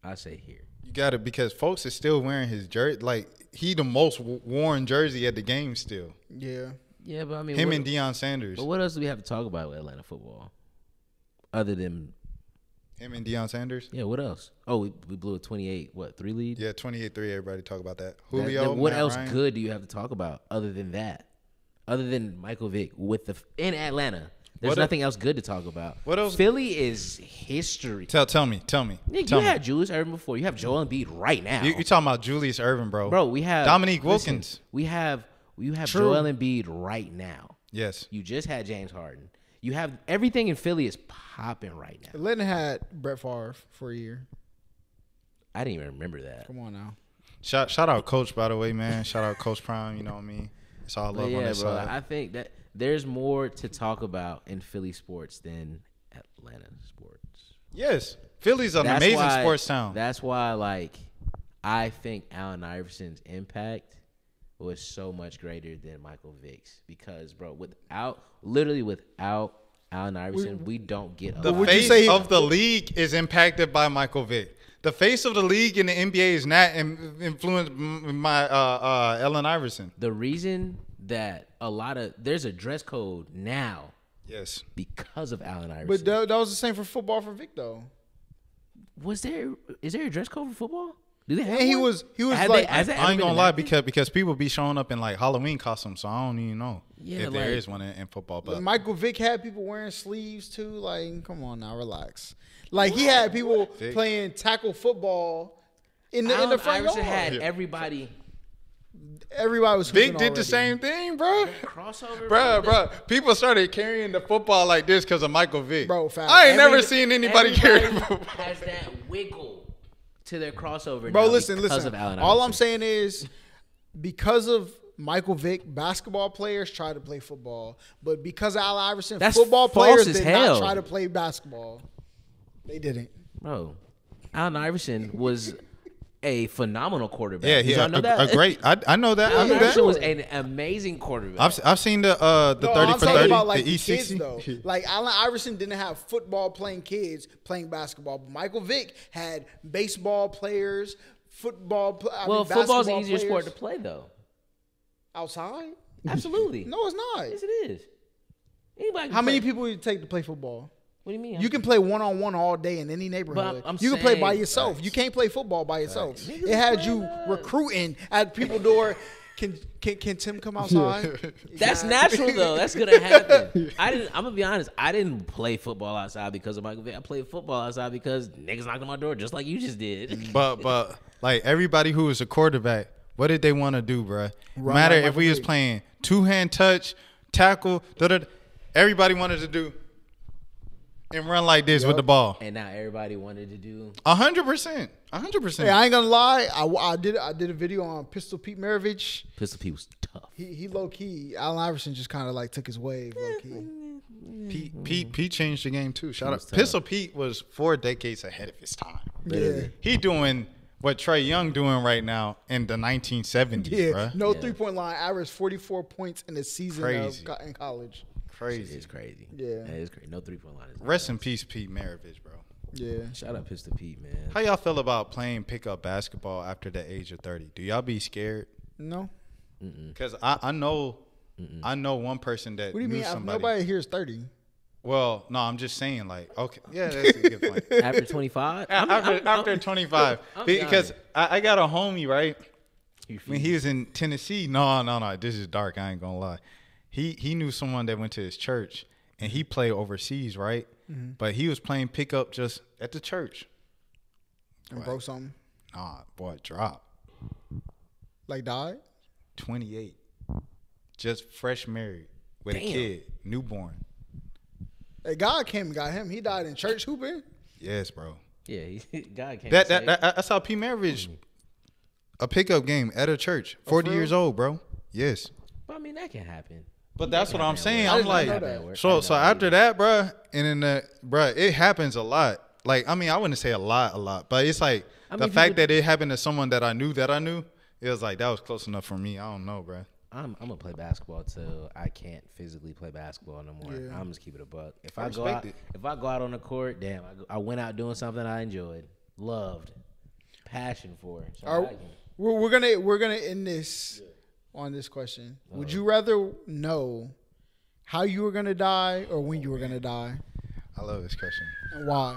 I say here. you got it because folks is still wearing his jersey. Like he the most worn jersey at the game still. Yeah. Yeah, but I mean, Him what, and Deion Sanders. but what else do we have to talk about with Atlanta football? Other than, Him and Deion Sanders. yeah, what else? Oh, we blew a 28, 3 lead? Yeah, 28-3. Everybody talk about that. That- Julio. what Matt else Ryan. good do you have to talk about other than that? Other than Michael Vick in Atlanta. There's What nothing else good to talk about. What else? Philly is history. Tell me. Nick, Tell you me. had Julius Erving before. You have Joel Embiid right now. You talking about Julius Erving, bro? Bro, we have Dominique listen, Wilkins. you have True. Joel Embiid right now. Yes. You just had James Harden. You have everything in Philly is popping right now. Atlanta had Brett Favre for a year. I didn't even remember that. Come on now. Shout out Coach, by the way, man. Shout out Coach Prime. You know what I mean? It's all But love on yeah, this bro, side. I think that there's more to talk about in Philly sports than Atlanta sports. Yes, Philly's an That's amazing why- sports town. That's why, like, I think Allen Iverson's impact was so much greater than Michael Vick's because, bro, without Allen Iverson, we don't get The would you face say- of the league is impacted by Michael Vick. The face of the league in the NBA is not influenced by Allen Iverson. The reason that there's a dress code now Yes. because of Allen Iverson. But that was the same for football for Vic though. Is there a dress code for football? Do they have And he one? was Has like, has that I ever ain't been gonna lie enacted? because people be showing up in like Halloween costumes, so I don't even know Yeah, if there like- is one in football. But Michael Vick had people wearing sleeves too. Like, come on now, relax. Like he had people Vic. playing tackle football in the Allen front Iverson yard. had everybody Everybody was Vic hooping did the already. same thing, bro. crossover. Bro, people started carrying the football like this because of Michael Vick. Bro, fact. I ain't never seen anybody carry the Everybody football. has that wiggle to their crossover. Bro, now listen. because of Allen All I'm Iverson. saying is, because of Michael Vick, basketball players try to play football, but because of Allen Iverson, That's football false players as did hell. not try to play basketball. They didn't. Bro, Allen Iverson was a phenomenal quarterback. Yeah, Did he y'all know that? a great. I know that. I Allen knew Iverson that. was an amazing quarterback. I've seen the No, 30 I'm for talking 30, about like the the kids E60. though. Like Allen Iverson didn't have football playing kids playing basketball, but Michael Vick had baseball players, football. Well, football's an basketball easier sport to players. play though. Outside? Absolutely. No, it's not. Yes, it is. Anybody can How many play. people would it take to play football? What do you mean? You can play one-on-one all day in any neighborhood. I'm You can play by saying- yourself. You can't play football by yourself. Niggas It had play you that. recruiting at people's door. Can Tim come outside? That's natural though. That's gonna happen. I'm gonna be honest. I didn't play football outside because of Michael Vick. I played football outside because niggas knocked on my door just like you just did. But like everybody who was a quarterback, what did they want to do, bruh? Run Matter like if we Michael was Vick. playing two-hand touch, tackle, everybody wanted to do and run like this with the ball. And now everybody wanted to do. 100%. 100%. Hey, I ain't gonna lie. I did a video on Pistol Pete Maravich. Pistol P was tough. He low key. Allen Iverson just kind of like took his wave low key. Pete changed the game too. Shout was out. tough. Pistol Pete was 4 decades ahead of his time. Yeah, He doing what Trey Young doing right now in the 1970s, yeah. bruh. No Yeah. 3-point line. Averaged 44 points in the season Crazy. in college. Crazy. It's crazy. Yeah. That is crazy. No 3-point line. Is Rest in peace, Pete Maravich, bro. Yeah. Shout out Pistol Pete, man. How y'all feel about playing pickup basketball after the age of 30? Do y'all be scared? No. Because I know one person that What do you knew mean? somebody. Nobody here is 30. Well, no, I'm just saying, like, okay, yeah, that's a good point. After 25, After 25, I'm because I got a homie, right? You When he was in Tennessee, no, this is dark. I ain't gonna lie. He knew someone that went to his church, and he played overseas, right? But he was playing pickup just at the church. And broke something. Nah, boy, drop Like died. 28, just fresh married with a Damn. kid, newborn. Hey, God came and got him. He died in church hooping. Yes, bro. Yeah, God can't. That's how P. Maravich a pickup game at a church. 40 for years old, bro. Yes. But I mean, that can happen. But that's what I'm saying. I I'm did not like, know that. so after that, bruh, and then bruh, it happens a lot. Like, I mean, I wouldn't say a lot, but it's like I the mean, fact people- that it happened to someone that I knew, it was like that was close enough for me. I don't know, bruh. I'm gonna play basketball till I can't physically play basketball no more. Yeah. I'm just keep it a buck. If I I go respect out, it. if I go out on the court, damn, I went out doing something I enjoyed, loved, passion for. So Are- I can- We're gonna end this on this question. Would you rather know how you were gonna die or when you were gonna die, I love this question. and why?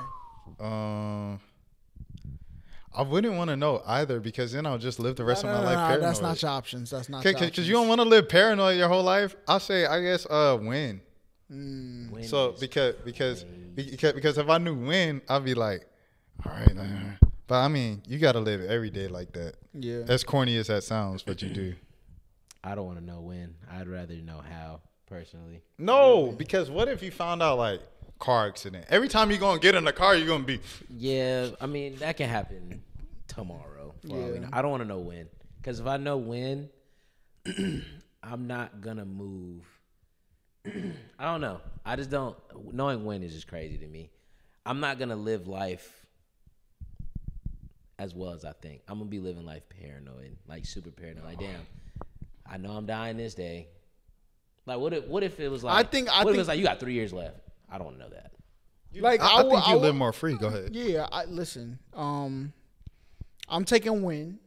I wouldn't want to know either because then I'll just live the rest of my life paranoid. That's not your options. That's not your Because options. you don't want to live paranoid your whole life. I'll say, I guess, when. when So is- because if I knew when, I'd be like, all right. But I mean, you got to live every day like that. Yeah. As corny as that sounds, but you do. I don't want to know when. I'd rather know how personally. No, because what if you found out like car accident? Every time you're gonna get in the car, you're gonna be. Yeah, I mean that can happen tomorrow. for all we Yeah. know. I don't want to know when, because if I know when, I'm not gonna move. I don't know. I just don't. Knowing when is just crazy to me. I'm not gonna live life as well as I think. I'm gonna be living life paranoid, like super paranoid. Like, damn, I know I'm dying this day. Like, what if it was like? I think what if it was like you got 3 years left? I don't know that. Like I think you live more free. Go ahead. Yeah, listen. I'm taking win.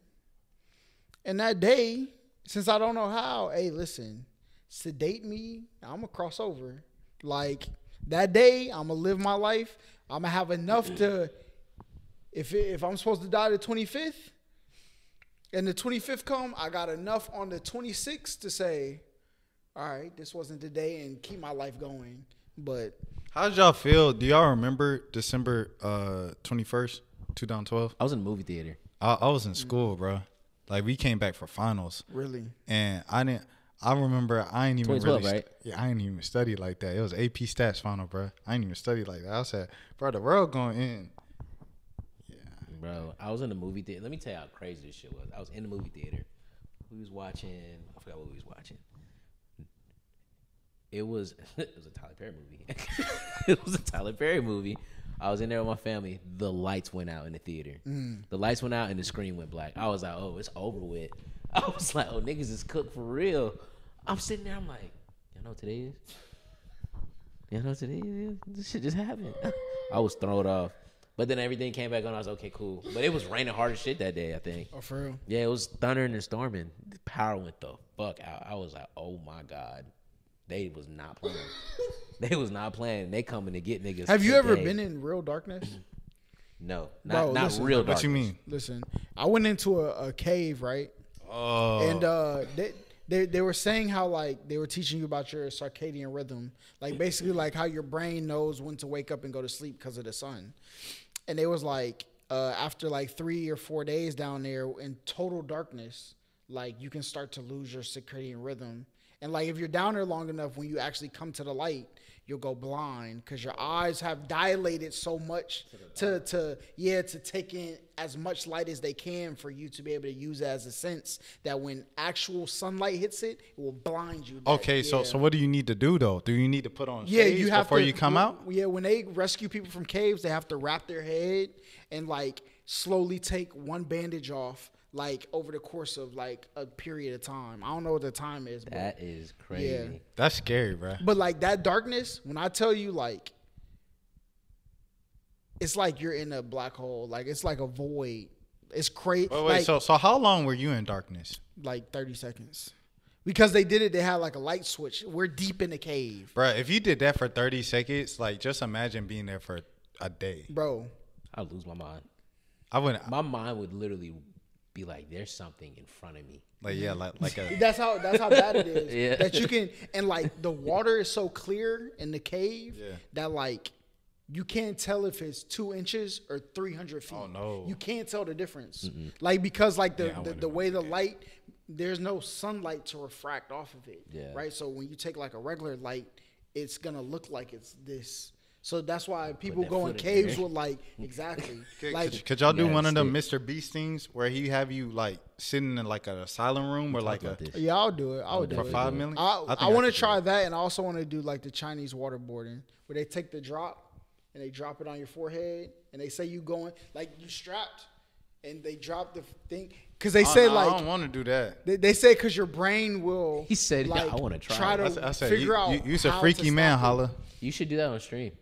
And that day, since I don't know how, hey, listen, sedate me. I'm gonna cross over. Like that day, I'm gonna live my life. I'm gonna have enough to. If I'm supposed to die the 25th, and the 25th come, I got enough on the 26th to say, all right, this wasn't the day, and keep my life going. But how did y'all feel? Do y'all remember December 21st, 2012? I was in the movie theater. I was in school, bro. Like we came back for finals. Really? And I remember I ain't even 2012, really, right? Yeah, I ain't even study like that. It was AP stats final, bro. I ain't even study like that. I said, bro, the world going in. Yeah, Bro, I was in the movie theater. Let me tell you how crazy this shit was. I was in the movie theater. We was watching. I forgot what we was watching. It was a Tyler Perry movie. It was a Tyler Perry movie. I was in there with my family. The lights went out in the theater. The lights went out and the screen went black. I was like, oh, it's over with. I was like, oh, niggas is cooked for real. I'm sitting there. I'm like, y'all know what today is? Y'all know what today is? This shit just happened. I was thrown off. But then everything came back on. I was okay, cool. But it was raining hard as shit that day, I think. Oh, for real? Yeah, it was thundering and storming. The power went the fuck out. I was like, oh my God. They was not playing. They was not playing. They coming to get niggas. Have you today. ever been in real darkness? No, Bro, not listen, real what darkness. you mean? Listen, I went into a cave, right? Oh, And they were saying how like they were teaching you about your circadian rhythm, like basically like how your brain knows when to wake up and go to sleep because of the sun. And they was like after like 3 or 4 days down there in total darkness, like you can start to lose your circadian rhythm. And like if you're down there long enough, when you actually come to the light, you'll go blind because your eyes have dilated so much to take in as much light as they can for you to be able to use it as a sense that when actual sunlight hits it, it will blind you. okay. So what do you need to do though? Do you need to put on Yeah, shades you have before to, you come out? Yeah, when they rescue people from caves, they have to wrap their head and like slowly take one bandage off, like over the course of like a period of time. I don't know what the time is. That is crazy. Yeah. That's scary, bro. But like that darkness, when I tell you, like, it's like you're in a black hole. Like it's like a void. It's crazy. Wait. Like, So how long were you in darkness, like 30 seconds. Because they did it, they had like a light switch. We're deep in the cave, bro? If you did that for 30 seconds, like just imagine being there for a day. bro. I'd lose my mind. I wouldn't. My mind would literally be like, there's something in front of me. Like yeah, like a. That's how bad it is. Yeah. That you can, and like the water is so clear in the cave Yeah. that like you can't tell if it's 2 inches or 300 feet. Oh, no. You can't tell the difference. Like because like Yeah, I the way the light, there's no sunlight to refract off of it. Yeah. Right. So when you take like a regular light, it's gonna look like it's this. So that's why people that go in foot in caves there. with like exactly like Could y'all do Yeah, one of them stick. Mr. Beast things where he have you like sitting in like an asylum room or like a About this. yeah, I'll do it. I'll do for it. $5 million? I think want to could do try it. that, and I also want to do like the Chinese waterboarding, where they take the drop and they drop it on your forehead, and they say you going like you strapped, and they drop the thing because they say I like don't want to do that. they say because your brain will. He said, like, I wanna try it. to I said figure out. you's a how freaky to man, stop it. holla. You should do that on stream.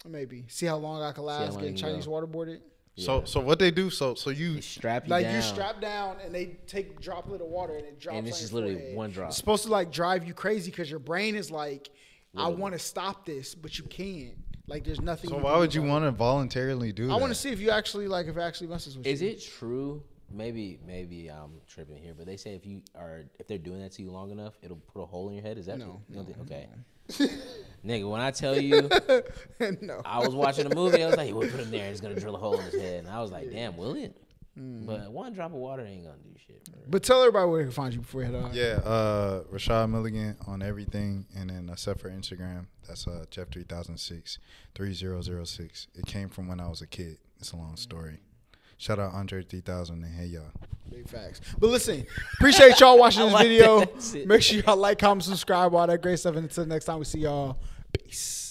Maybe see how long I can last long getting you can Chinese go. waterboarded. So what they do? So you They strap you Like down. you strap down, and they take a droplet of water, and it drops. And on this is your literally forehead. one drop. It's supposed to like drive you crazy because your brain is like, I want to stop this, but you can't. Like there's nothing. So can why do would you about want to voluntarily do it. that? I want to see if you actually like if it actually messes with Is you. it true? Maybe I'm tripping here, but they say if they're doing that to you long enough, it'll put a hole in your head. Is that No, true? You don't think- no, okay. Nigga, when I tell you, No. I was watching a movie, I was like, we'll put him there. It's gonna drill a hole in his head, and I was like, damn, will it? But one drop of water ain't gonna do shit. Bro. But tell everybody where they can find you before you head out. Yeah, Rashad Milligan on everything, and then except for Instagram, that's Jeff 3006 3006. It came from when I was a kid. It's a long story. Shout out Andre 3000 and hey y'all. Big facts. But listen, appreciate y'all watching this like video. that. That's it. Make sure y'all like, comment, subscribe, all that great stuff. And until next time we see y'all. Peace.